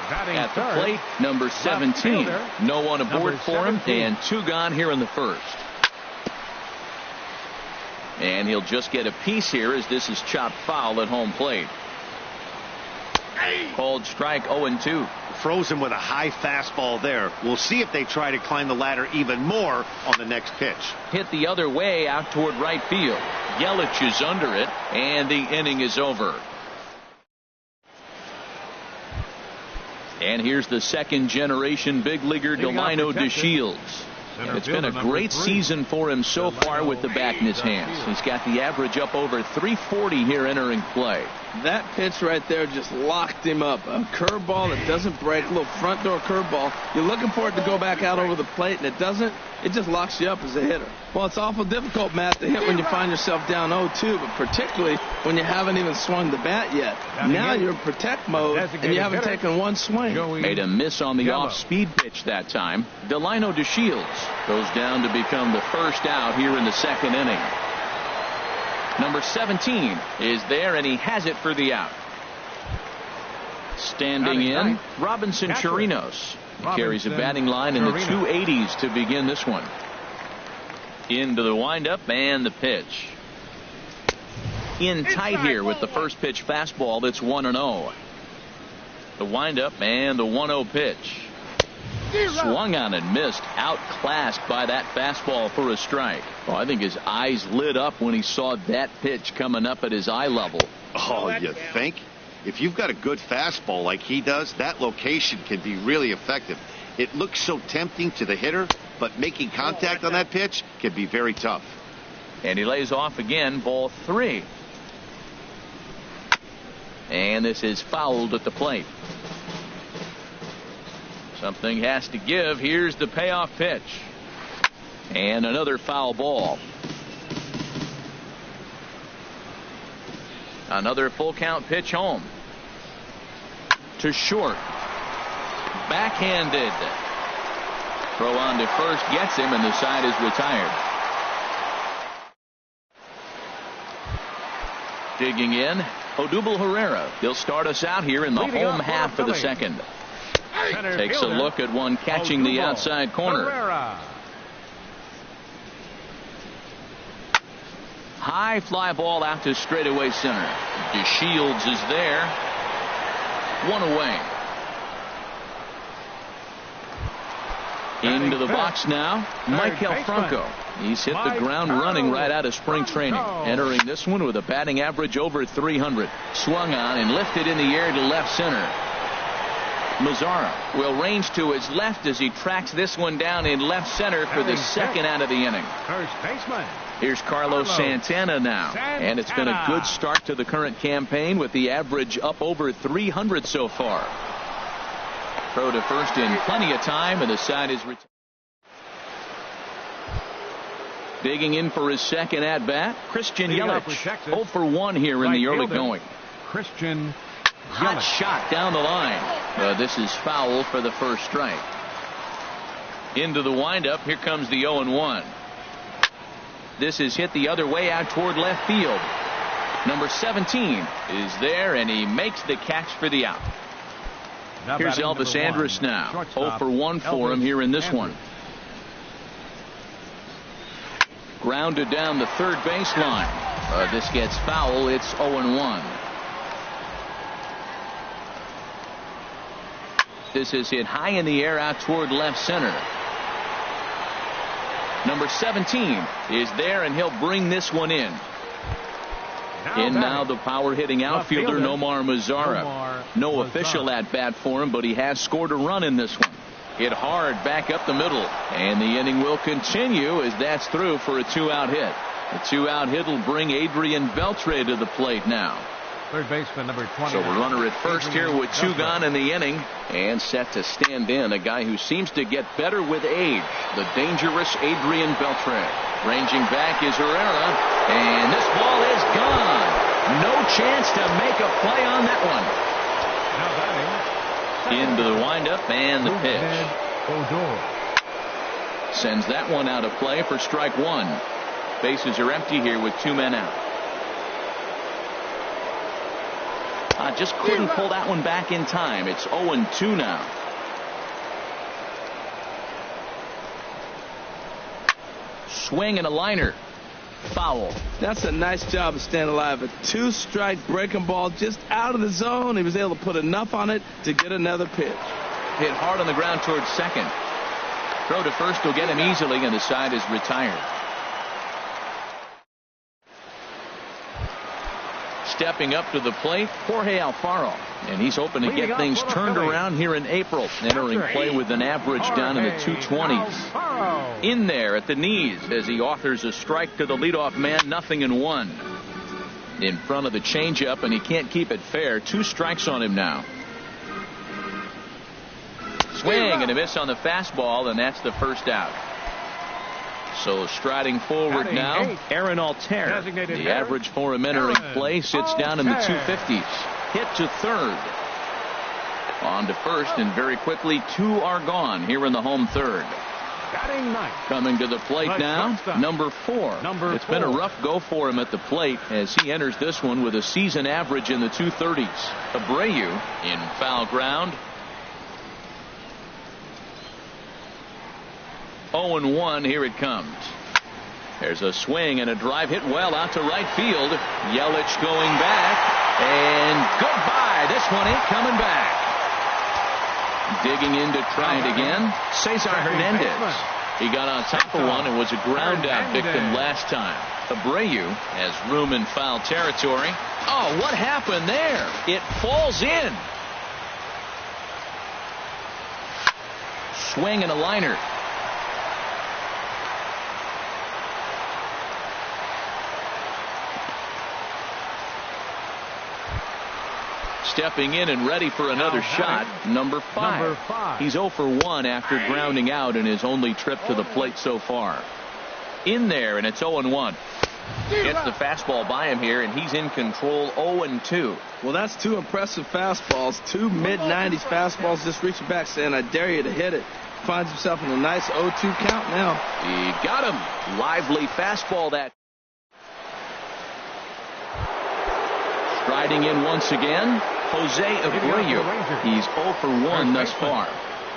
At the plate, number 17. No one aboard for him, and 2 gone here in the first. And he'll just get a piece here as this is chopped foul at home plate. Called strike 0-2. Frozen with a high fastball there. We'll see if they try to climb the ladder even more on the next pitch. Hit the other way out toward right field. Yelich is under it, and the inning is over. And here's the second-generation big leaguer, Delino DeShields. It's been a great season for him so far with the bat in his hands. He's got the average up over 340 here entering play. That pitch right there just locked him up. A curveball that doesn't break, a little front door curveball. You're looking for it to go back out over the plate, and it doesn't. It just locks you up as a hitter. Well, it's awful difficult, Matt, to hit when you find yourself down 0-2, but particularly when you haven't even swung the bat yet. Now you're in protect mode, and you haven't taken one swing. Made a miss on the off-speed pitch that time. Delino DeShields goes down to become the first out here in the second inning. Number 17 is there, and he has it for the out. Standing in, Robinson Chirinos. He carries a batting line in the 280s to begin this one. Into the windup and the pitch. In tight here with the first pitch fastball that's 1-0. The windup and the 1-0 pitch. Swung on and missed. Outclassed by that fastball for a strike. Well, I think his eyes lit up when he saw that pitch coming up at his eye level. Oh, you think? If you've got a good fastball like he does, that location can be really effective. It looks so tempting to the hitter, but making contact on that pitch can be very tough. And he lays off again, ball 3. And this is fouled at the plate. Something has to give. Here's the payoff pitch. And another foul ball. Another full count pitch home. To short. Backhanded. Throw on to first gets him, and the side is retired. Digging in, Odubel Herrera. He'll start us out here in the home half of the second. Takes a look at one catching the outside corner. High fly ball out to straightaway center. DeShields is there. One away. Into the box now, Maikel Franco. He's hit the ground running right out of spring training. Entering this one with a batting average over 300. Swung on and lifted in the air to left center. Mazzara will range to his left as he tracks this one down in left center for the second out of the inning. First baseman. Here's Carlos Santana now. And it's been a good start to the current campaign with the average up over 300 so far. Throw to first in plenty of time, and the side is retired. Digging in for his second at bat, Christian Yelich. 0 for 1 here in the early going. Christian Hot shot down the line. This is foul for the first strike. Into the windup. Here comes the 0-1. This is hit the other way out toward left field. Number 17 is there, and he makes the catch for the out. Here's Elvis Andrus now. 0 for 1 for him here in this one. Grounded down the third baseline. This gets foul. It's 0-1. This is hit high in the air out toward left center. Number 17 is there, and he'll bring this one in. Now the power hitting outfielder Nomar Mazzara. No official at bat for him, but he has scored a run in this one. Hit hard back up the middle, and the inning will continue as that's through for a 2-out hit. The 2-out hit will bring Adrian Beltre to the plate now. Third baseman number 20. So a runner at first here with 2 gone in the inning, and set to stand in a guy who seems to get better with age, the dangerous Adrian Beltre. Ranging back is Herrera, and this ball is gone. No chance to make a play on that one. Into the windup and the pitch. Sends that one out of play for strike 1. Bases are empty here with 2 men out. Just couldn't pull that one back in time. It's 0-2 now. Swing and a liner. Foul. That's a nice job of staying alive. A 2-strike breaking ball just out of the zone. He was able to put enough on it to get another pitch. Hit hard on the ground towards second. Throw to first will get him easily, and the side is retired. stepping up to the plate, Jorge Alfaro. And he's hoping to get things turned around here in April. Entering play with an average down in the 220s. In there at the knees as he offers a strike to the leadoff man, 0-1. In front of the changeup, and he can't keep it fair. 2 strikes on him now. Swing and a miss on the fastball, and that's the first out. So striding forward now, Aaron Altair. The average for him entering play sits down in the 250s. Hit to third. On to first, and very quickly 2 are gone here in the home third. Coming to the plate now, number 4. It's been a rough go for him at the plate as he enters this one with a season average in the 230s. Abreu in foul ground. 0-1, here it comes. There's a swing and a drive hit well out to right field. Yelich going back, and goodbye. This one ain't coming back. Digging in to try it again, Cesar Hernandez. He got on top of one and was a ground out victim last time. Abreu has room in foul territory. Oh, what happened there? It falls in. Swing and a liner. Stepping in and ready for another shot, number 5. He's 0 for 1 after grounding out in his only trip to the plate so far. In there, and it's 0-1. Gets the fastball by him here, and he's in control. 0-2. Well, that's 2 impressive fastballs. 2 mid-90s fastballs just reaching back saying, I dare you to hit it. Finds himself in a nice 0-2 count now. He got him. Lively fastball that. Striding in once again, Jose Abreu. He's 0 for 1 thus far.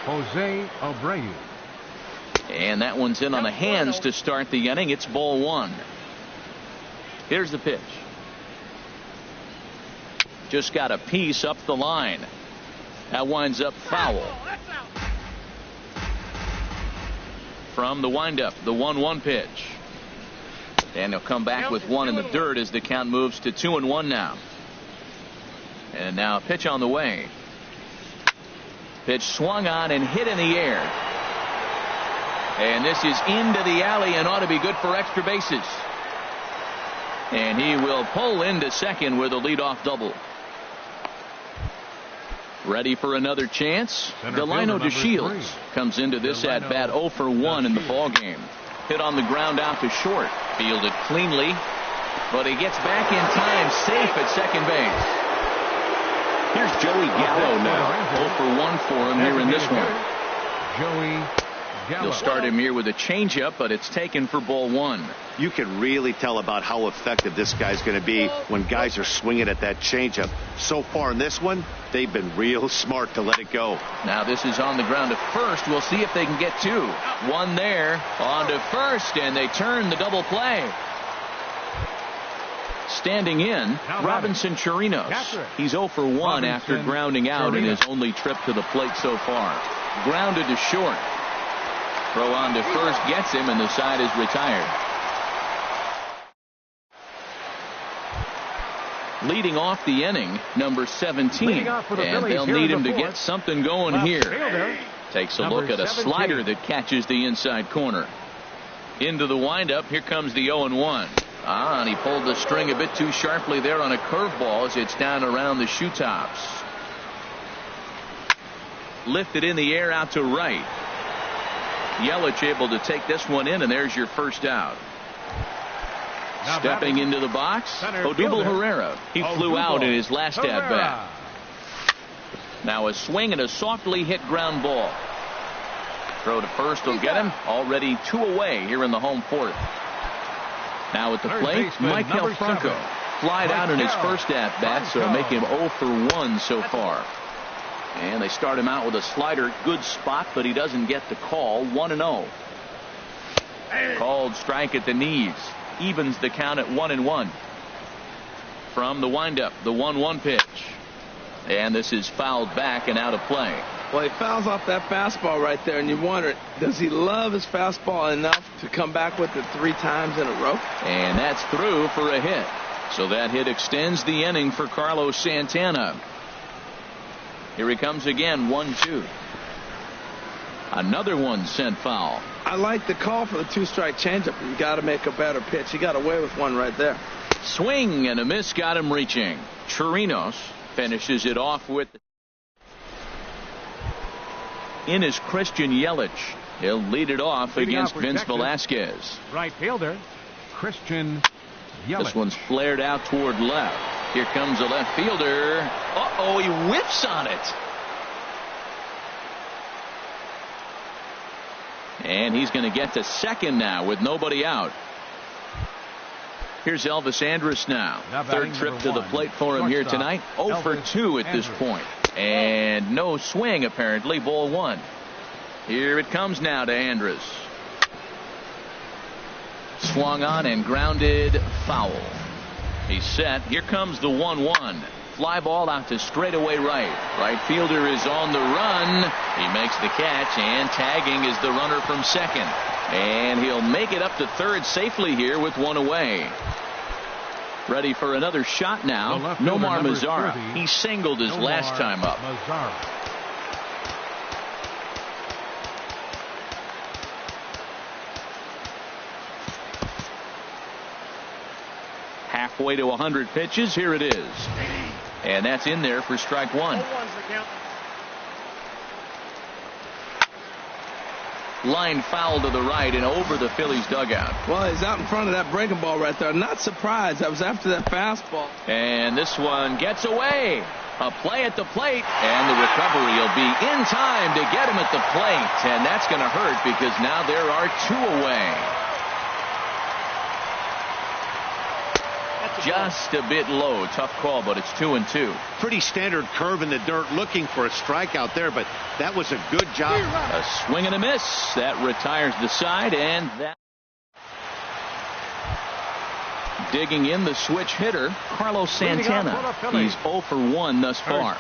Jose Abreu. And that one's in on the hands to start the inning. It's ball 1. Here's the pitch. Just got a piece up the line. That winds up foul. From the windup, the 1-1 pitch. And he'll come back with 1 in the dirt as the count moves to 2-1 now. And now a pitch on the way. Pitch swung on and hit in the air. And this is into the alley and ought to be good for extra bases. And he will pull into second with a leadoff double. Ready for another chance. Delino DeShields comes into this at bat 0 for 1 in the ball game. Hit on the ground out to short. Fielded cleanly, but he gets back in time, safe at second base. Here's Joey Gallo now. 0 for 1 for him here in this one. Joey Gallo. He'll start him here with a changeup, but it's taken for ball 1. You can really tell about how effective this guy's going to be when guys are swinging at that changeup. So far in this one, they've been real smart to let it go. Now this is on the ground to first. We'll see if they can get 2. 1 there, on to first, and they turn the double play. Standing in, Robinson Chirinos. He's 0 for 1 after grounding out in his only trip to the plate so far. Grounded to short. Throw on to first gets him, and the side is retired. Leading off the inning, number 17. And they'll need him to get something going here. Takes a look at a slider that catches the inside corner. Into the windup, here comes the 0-1. And he pulled the string a bit too sharply there on a curveball as it's down around the shoe tops. Lifted in the air out to right. Yelich able to take this one in, and there's your first out. Stepping into the box, Odubel Herrera. He flew out in his last at-bat. Now a swing and a softly hit ground ball. Throw to first will get him. Already 2 away here in the home fourth. Now at the plate, Maikel Franco. Flied out in his first at-bat, so make him 0 for 1 so far. And they start him out with a slider. Good spot, but he doesn't get the call. 1-0. Called strike at the knees. Evens the count at 1-1. From the windup, the 1-1 pitch. And this is fouled back and out of play. Well, he fouls off that fastball right there, and you wonder, does he love his fastball enough to come back with it 3 times in a row? And that's through for a hit. So that hit extends the inning for Carlos Santana. Here he comes again, 1-2. Another one sent foul. I like the call for the 2-strike changeup. You got to make a better pitch. He got away with one right there. Swing and a miss got him reaching. Chirinos finishes it off with. In is Christian Yelich. He'll lead it off against Vince Velasquez. Right fielder, Christian Yelich. This one's flared out toward left. Here comes a left fielder. Uh-oh, he whiffs on it. And he's going to get to second now with nobody out. Here's Elvis Andrus now. Third trip to the plate for him here tonight. 0 for 2 at this point. And no swing apparently. Ball 1. Here it comes now to Andrus. Swung on and grounded foul. He's set. Here comes the 1-1. Fly ball out to straightaway right. Right fielder is on the run. He makes the catch, and tagging is the runner from second. And he'll make it up to third safely here with one away. Ready for another shot now. Nomar Mazara. He singled his last time up. Halfway to 100 pitches. Here it is. And that's in there for strike 1. Line foul to the right and over the Phillies dugout. Well, he's out in front of that breaking ball right there. Not surprised. I was after that fastball. And this one gets away. A play at the plate, and the recovery will be in time to get him at the plate. And that's going to hurt because now there are 2 away. Just a bit low. Tough call, but it's 2-2. Pretty standard curve in the dirt, looking for a strikeout there, but that was a good job. A swing and a miss. That retires the side, and that. Digging in the switch hitter, Carlos Santana. He's 0 for 1 thus far.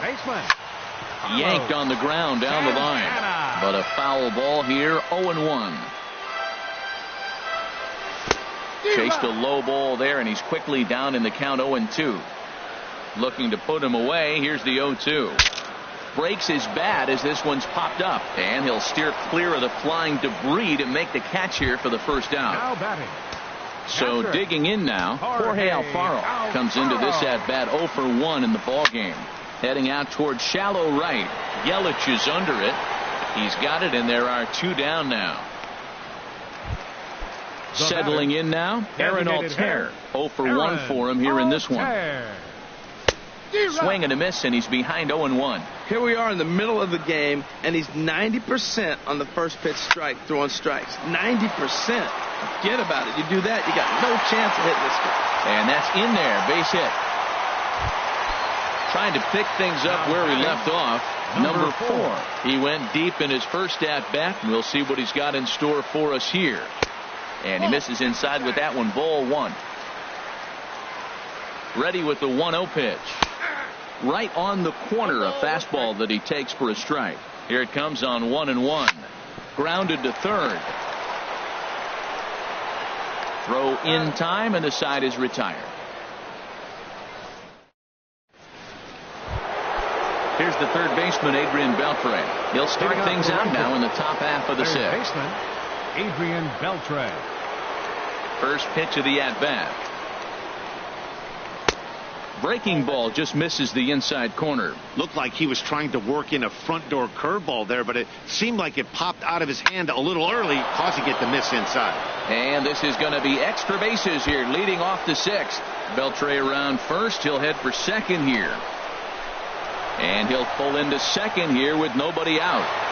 Yanked on the ground down the line. But a foul ball here, 0-1. Chased a low ball there, and he's quickly down in the count 0-2. Looking to put him away. Here's the 0-2. Breaks his bat as this one's popped up, and he'll steer clear of the flying debris to make the catch here for the first out. Now batting. So digging in now, Jorge Alfaro comes into this at bat 0 for 1 in the ball game. Heading out towards shallow right. Yelich is under it. He's got it, and there are 2 down now. Settling in now, Aaron Altair. 0 for 1 for him here in this one. Swing and a miss, and he's behind 0-1. Here we are in the middle of the game, and he's 90% on the first pitch strike, throwing strikes. 90%. Forget about it. You do that, you got no chance of hitting this guy. And that's in there, base hit. Trying to pick things up where he left off. Number 4. He went deep in his first at bat, and we'll see what he's got in store for us here. And he misses inside with that one. Ball 1. Ready with the 1-0 pitch. Right on the corner, a fastball that he takes for a strike. Here it comes on 1-1. Grounded to third. Throw in time, and the side is retired. Here's the third baseman, Adrian Beltre. He'll start things out now in the top half of the 6th. Adrian Beltre. First pitch of the at-bat. Breaking ball just misses the inside corner. Looked like he was trying to work in a front door curveball there, but it seemed like it popped out of his hand a little early, causing it to miss inside. And this is going to be extra bases here, leading off the 6th. Beltre around first. He'll head for second here. And he'll pull into second here with nobody out.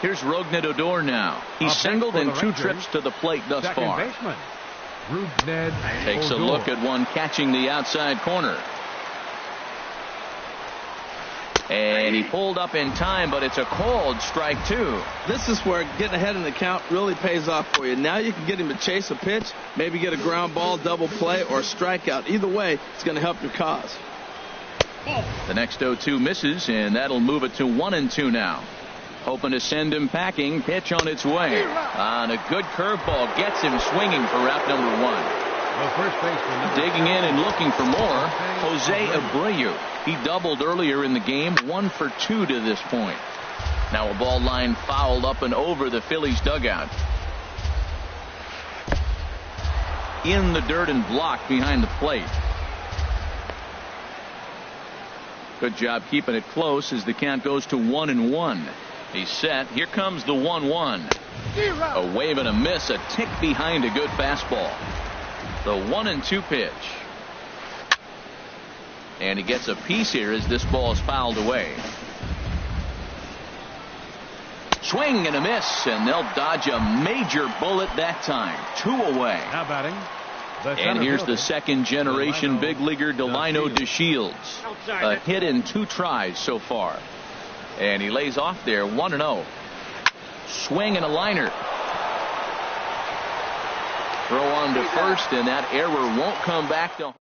Here's Rougned Odor now. He's singled in 2 trips to the plate thus far. Takes a look at one catching the outside corner. And he pulled up in time, but it's a called strike 2. This is where getting ahead in the count really pays off for you. Now you can get him to chase a pitch, maybe get a ground ball, double play, or a strikeout. Either way, it's going to help your cause. The next 0-2 misses, and that'll move it to 1-2 now. Hoping to send him packing. Pitch on its way. On a good curveball. Gets him swinging for out number 1. Digging in and looking for more. Jose Abreu. He doubled earlier in the game. 1 for 2 to this point. Now a ball line fouled up and over the Phillies dugout. In the dirt and blocked behind the plate. Good job keeping it close as the count goes to 1-1. He's set. Here comes the 1-1. A wave and a miss. A tick behind a good fastball. The 1-2 pitch. And he gets a piece here as this ball is fouled away. Swing and a miss, and they'll dodge a major bullet that time. 2 away. Now batting. And here's the second generation big leaguer Delino DeShields. A hit in 2 tries so far. And he lays off there 1-0. Swing and a liner. Throw on to first, and that error won't come back to.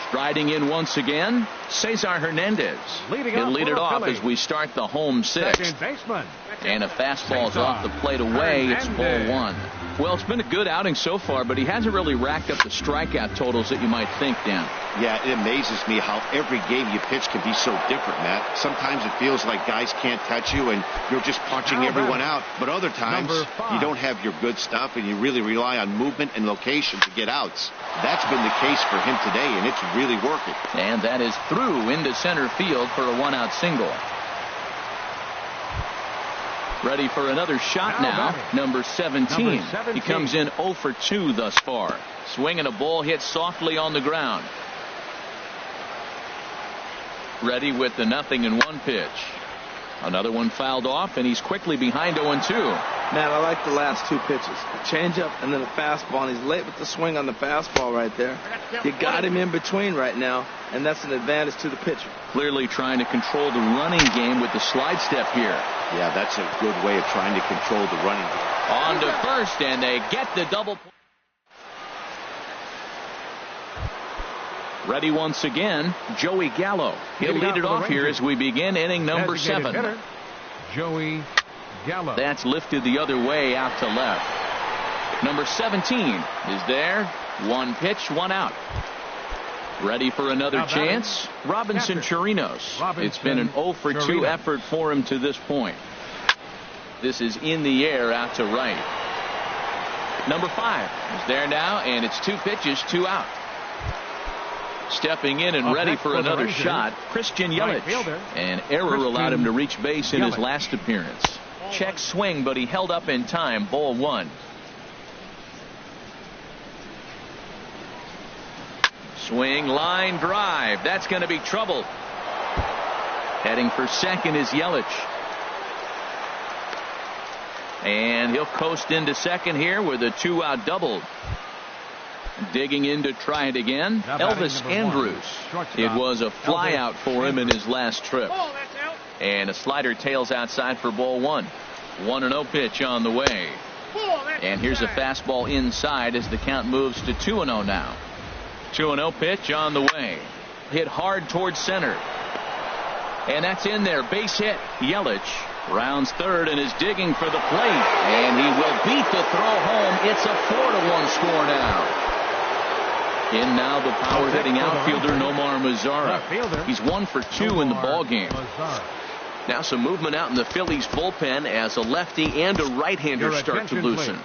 Striding in once again, Cesar Hernandez. He'll lead it off as we start the home 6th. And a fastball's off the plate away. It's ball 1. Well, it's been a good outing so far, but he hasn't really racked up the strikeout totals that you might think, Dan. Yeah, it amazes me how every game you pitch can be so different, Matt. Sometimes it feels like guys can't touch you and you're just punching everyone out. But other times you don't have your good stuff and you really rely on movement and location to get outs. That's been the case for him today, and it's really working. And that is through into center field for a 1-out single. Ready for another shot now. Number 17. He comes in 0 for 2 thus far. Swinging a ball hit softly on the ground. Ready with the 0-1 pitch. Another one fouled off, and he's quickly behind 0-2. Man, I like the last 2 pitches. A changeup and then a fastball, and he's late with the swing on the fastball right there. You got him in between right now, and that's an advantage to the pitcher. Clearly trying to control the running game with the slide step here. Yeah, that's a good way of trying to control the running game. On to first, and they get the double. Ready once again, Joey Gallo. He'll lead it off here as we begin inning number 7. Joey Gallo. That's lifted the other way out to left. Number 17 is there. 1 pitch, 1 out. Ready for another chance. Robinson Chirinos. It's been an 0 for 2 effort for him to this point. This is in the air out to right. Number 5 is there now, and it's 2 pitches, 2 out. Stepping in and ready for another shot, Christian Yelich. An error allowed him to reach base in his last appearance. Check swing, but he held up in time. Ball 1. Swing, line, drive. That's going to be trouble. Heading for second is Yelich. And he'll coast into second here with a 2-out double. Digging in to try it again, Elvis Andrus. It was a fly out for him in his last trip. And a slider tails outside for ball 1. 1-0 pitch on the way. And here's a fastball inside as the count moves to 2-0 now. 2-0 pitch on the way. Hit hard towards center. And that's in there. Base hit. Yelich rounds third and is digging for the plate. And he will beat the throw home. It's a 4-1 score now. In now the power-hitting outfielder Nomar Mazara. He's 1 for 2 in the ball game. Now some movement out in the Phillies bullpen as a lefty and a right-hander start to loosen.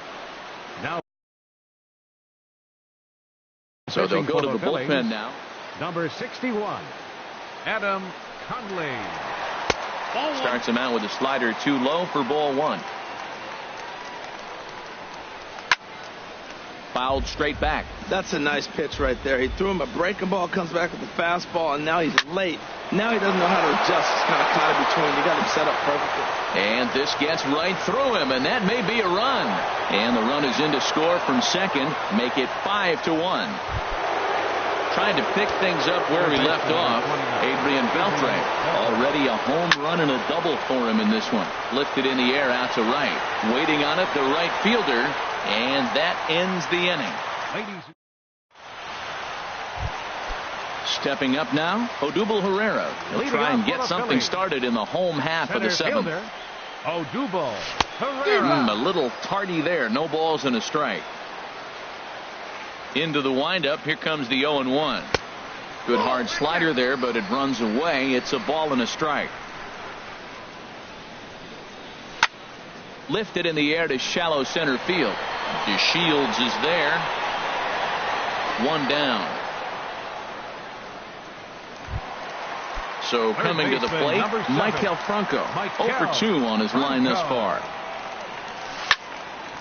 So they'll go to the bullpen now. Number 61, Adam Conley. Starts him out with a slider too low for ball 1. Fouled straight back. That's a nice pitch right there. He threw him a breaking ball, comes back with the fastball, and now he's late. Now he doesn't know how to adjust. He's kind of caught in between. You got him set up perfectly. And this gets right through him, and that may be a run. And the run is in to score from second, make it 5-1. Trying to pick things up where he left off, Adrian Beltre. Already a home run and a double for him in this one. Lifted in the air out to right. Waiting on it, the right fielder. And that ends the inning. Stepping up now, Odubel Herrera. He'll try and get something started in the home half of the seventh. Odubel Herrera. A little tardy there. No balls and a strike. Into the windup. Here comes the 0-1. Good hard slider there, but it runs away. It's a ball and a strike. Lifted in the air to shallow center field. DeShields is there. One down. So coming to the plate, Michael Franco. 0 for 2 on his line thus far.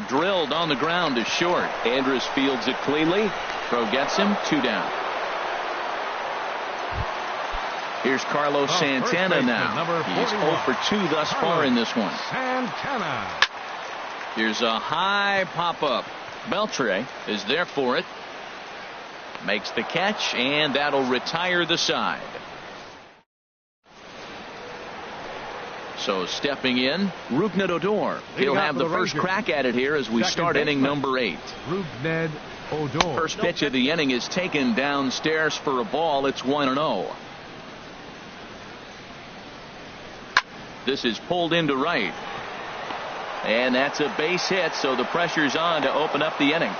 Drilled on the ground to short. Andrus fields it cleanly. Throw gets him. 2 down. Here's Carlos Santana now. He's 0 for 2 thus far in this one. Santana. Here's a high pop-up. Beltre is there for it. Makes the catch, and that'll retire the side. So stepping in, Rougned Odor. He'll have the first crack at it here as we start inning number 8. Rougned Odor. First pitch of the inning is taken downstairs for a ball. It's 1-0. This is pulled into right. And that's a base hit, so the pressure's on to open up the inning.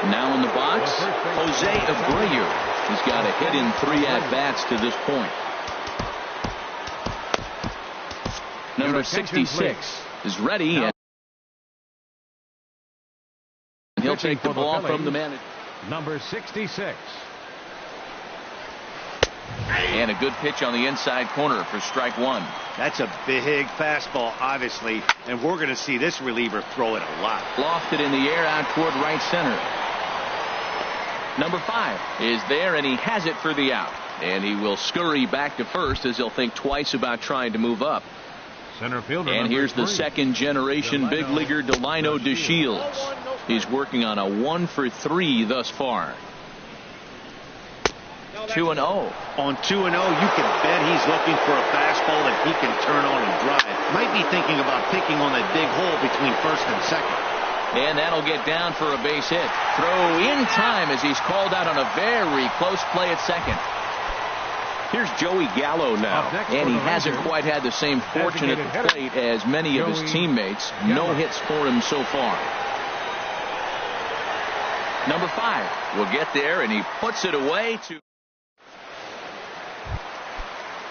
Now in the box, Jose Abreu. He's got a hit in 3 at-bats to this point. Number 66 is ready, and he'll take the ball from the manager. Number 66. And a good pitch on the inside corner for strike 1. That's a big fastball, obviously, and we're going to see this reliever throw it a lot. Lofted in the air out toward right center. Number 5 is there, and he has it for the out. And he will scurry back to first as he'll think twice about trying to move up. Center fielder. And here's the second generation big leaguer Delino DeShields. He's working on a 1 for 3 thus far. 2-0. On 2-0, you can bet he's looking for a fastball that he can turn on and drive. Might be thinking about picking on that big hole between first and second. And that'll get down for a base hit. Throw in time as he's called out on a very close play at second. Here's Joey Gallo now, and he hasn't quite had the same fortune at the plate as many of his teammates. No hits for him so far. Number 5 will get there, and he puts it away to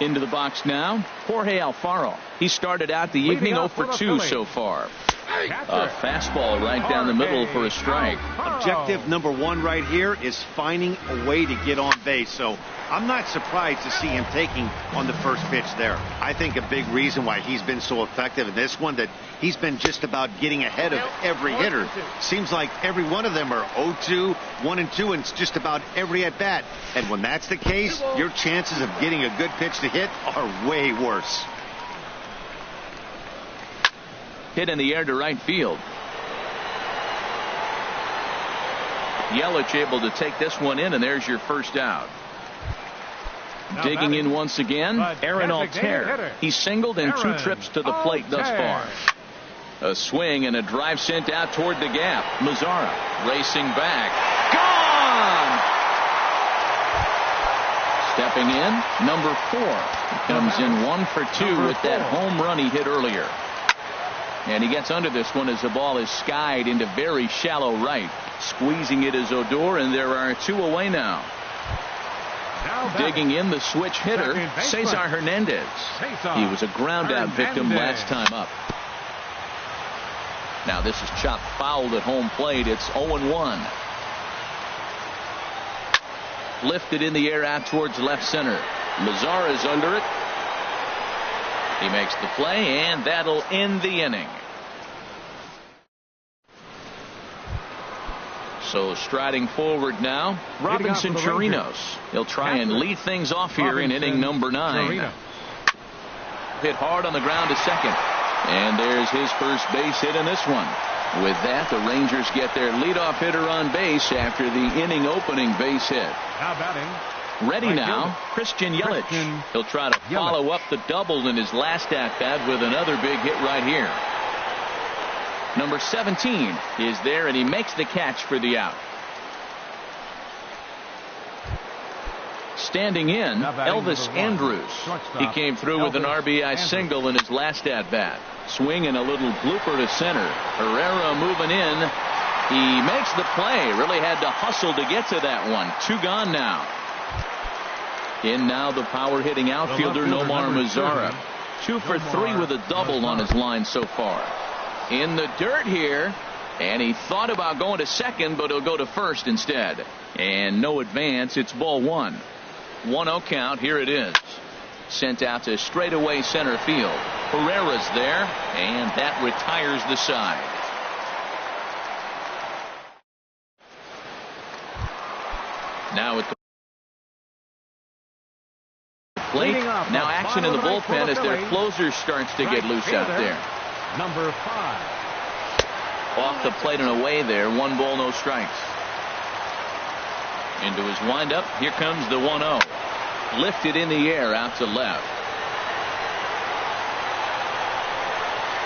into the box now. Jorge Alfaro. He started out the evening 0 for 2 so far. A fastball right down the middle for a strike. Objective number 1 right here is finding a way to get on base. So I'm not surprised to see him taking on the first pitch there. I think a big reason why he's been so effective in this one, that he's been just about getting ahead of every hitter. Seems like every one of them are 0-2, 1-2, and it's just about every at bat. And when that's the case, your chances of getting a good pitch to hit are way worse. Hit in the air to right field. Yelich able to take this one in, and there's your first out. Digging in once again, Aaron Altair. He singled in 2 trips to the plate thus far. A swing and a drive sent out toward the gap. Mazzara racing back. Gone! Stepping in, number 4. He comes in 1 for 2 with that home run he hit earlier. And he gets under this one as the ball is skied into very shallow right. Squeezing it is Odor, and there are 2 away now. Digging in, the switch hitter, Cesar Hernandez. He was a ground out victim last time up. Now this is chopped fouled at home plate. It's 0-1. Lifted in the air out towards left center. Mazzara is under it. He makes the play, and that'll end the inning. So striding forward now, Robinson Chirinos. He'll try and lead things off here in inning number 9. Hit hard on the ground to second. And there's his first base hit in this one. With that, the Rangers get their leadoff hitter on base after the inning opening base hit. Now batting. Ready now, Christian Yelich. He'll try to follow up the double in his last at-bat with another big hit right here. Number 17 is there, and he makes the catch for the out. Standing in, Elvis Andrus. He came through with an RBI single in his last at-bat. Swinging a little blooper to center. Herrera moving in. He makes the play. Really had to hustle to get to that one. 2 gone now. In now the power-hitting outfielder Nomar Mazara. 2 for 3 with a double on his line so far. In the dirt here. And he thought about going to second, but he'll go to first instead. And no advance. It's ball 1. 1-0 count. Here it is. Sent out to straightaway center field. Herrera's there, and that retires the side. Now at the plate. Now action in the bullpen as their closer starts to get loose out there. Number 5. Off the plate and away there. 1 ball, no strikes. Into his windup. Here comes the 1-0. Lifted in the air out to left.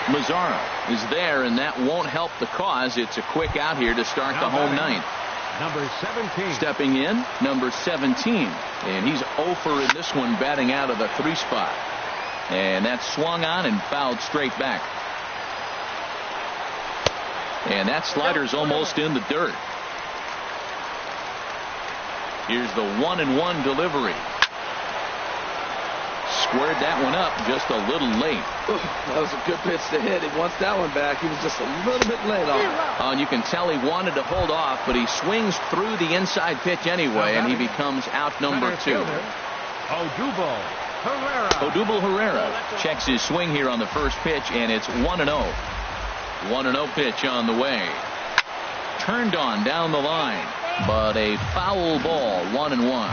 Mazara is there, and that won't help the cause. It's a quick out here to start the home ninth. Number 17. Stepping in, number 17. And he's 0 for in this one, batting out of the 3 spot. And that's swung on and fouled straight back. And that slider's almost in the dirt. Here's the 1-1 delivery. Squared that one up just a little late. That was a good pitch to hit. He wants that one back. He was just a little bit late on it. And you can tell he wanted to hold off, but he swings through the inside pitch anyway, and he becomes out number 2. Odubel Herrera checks his swing here on the first pitch, and it's 1-0. 1-0 pitch on the way. Turned on down the line, but a foul ball. 1-1.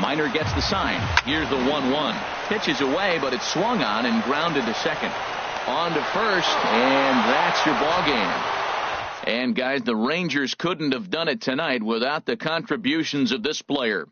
Minor gets the sign. Here's the 1-1. Pitches away, but it's swung on and grounded to second. On to first, and that's your ball game. And guys, the Rangers couldn't have done it tonight without the contributions of this player.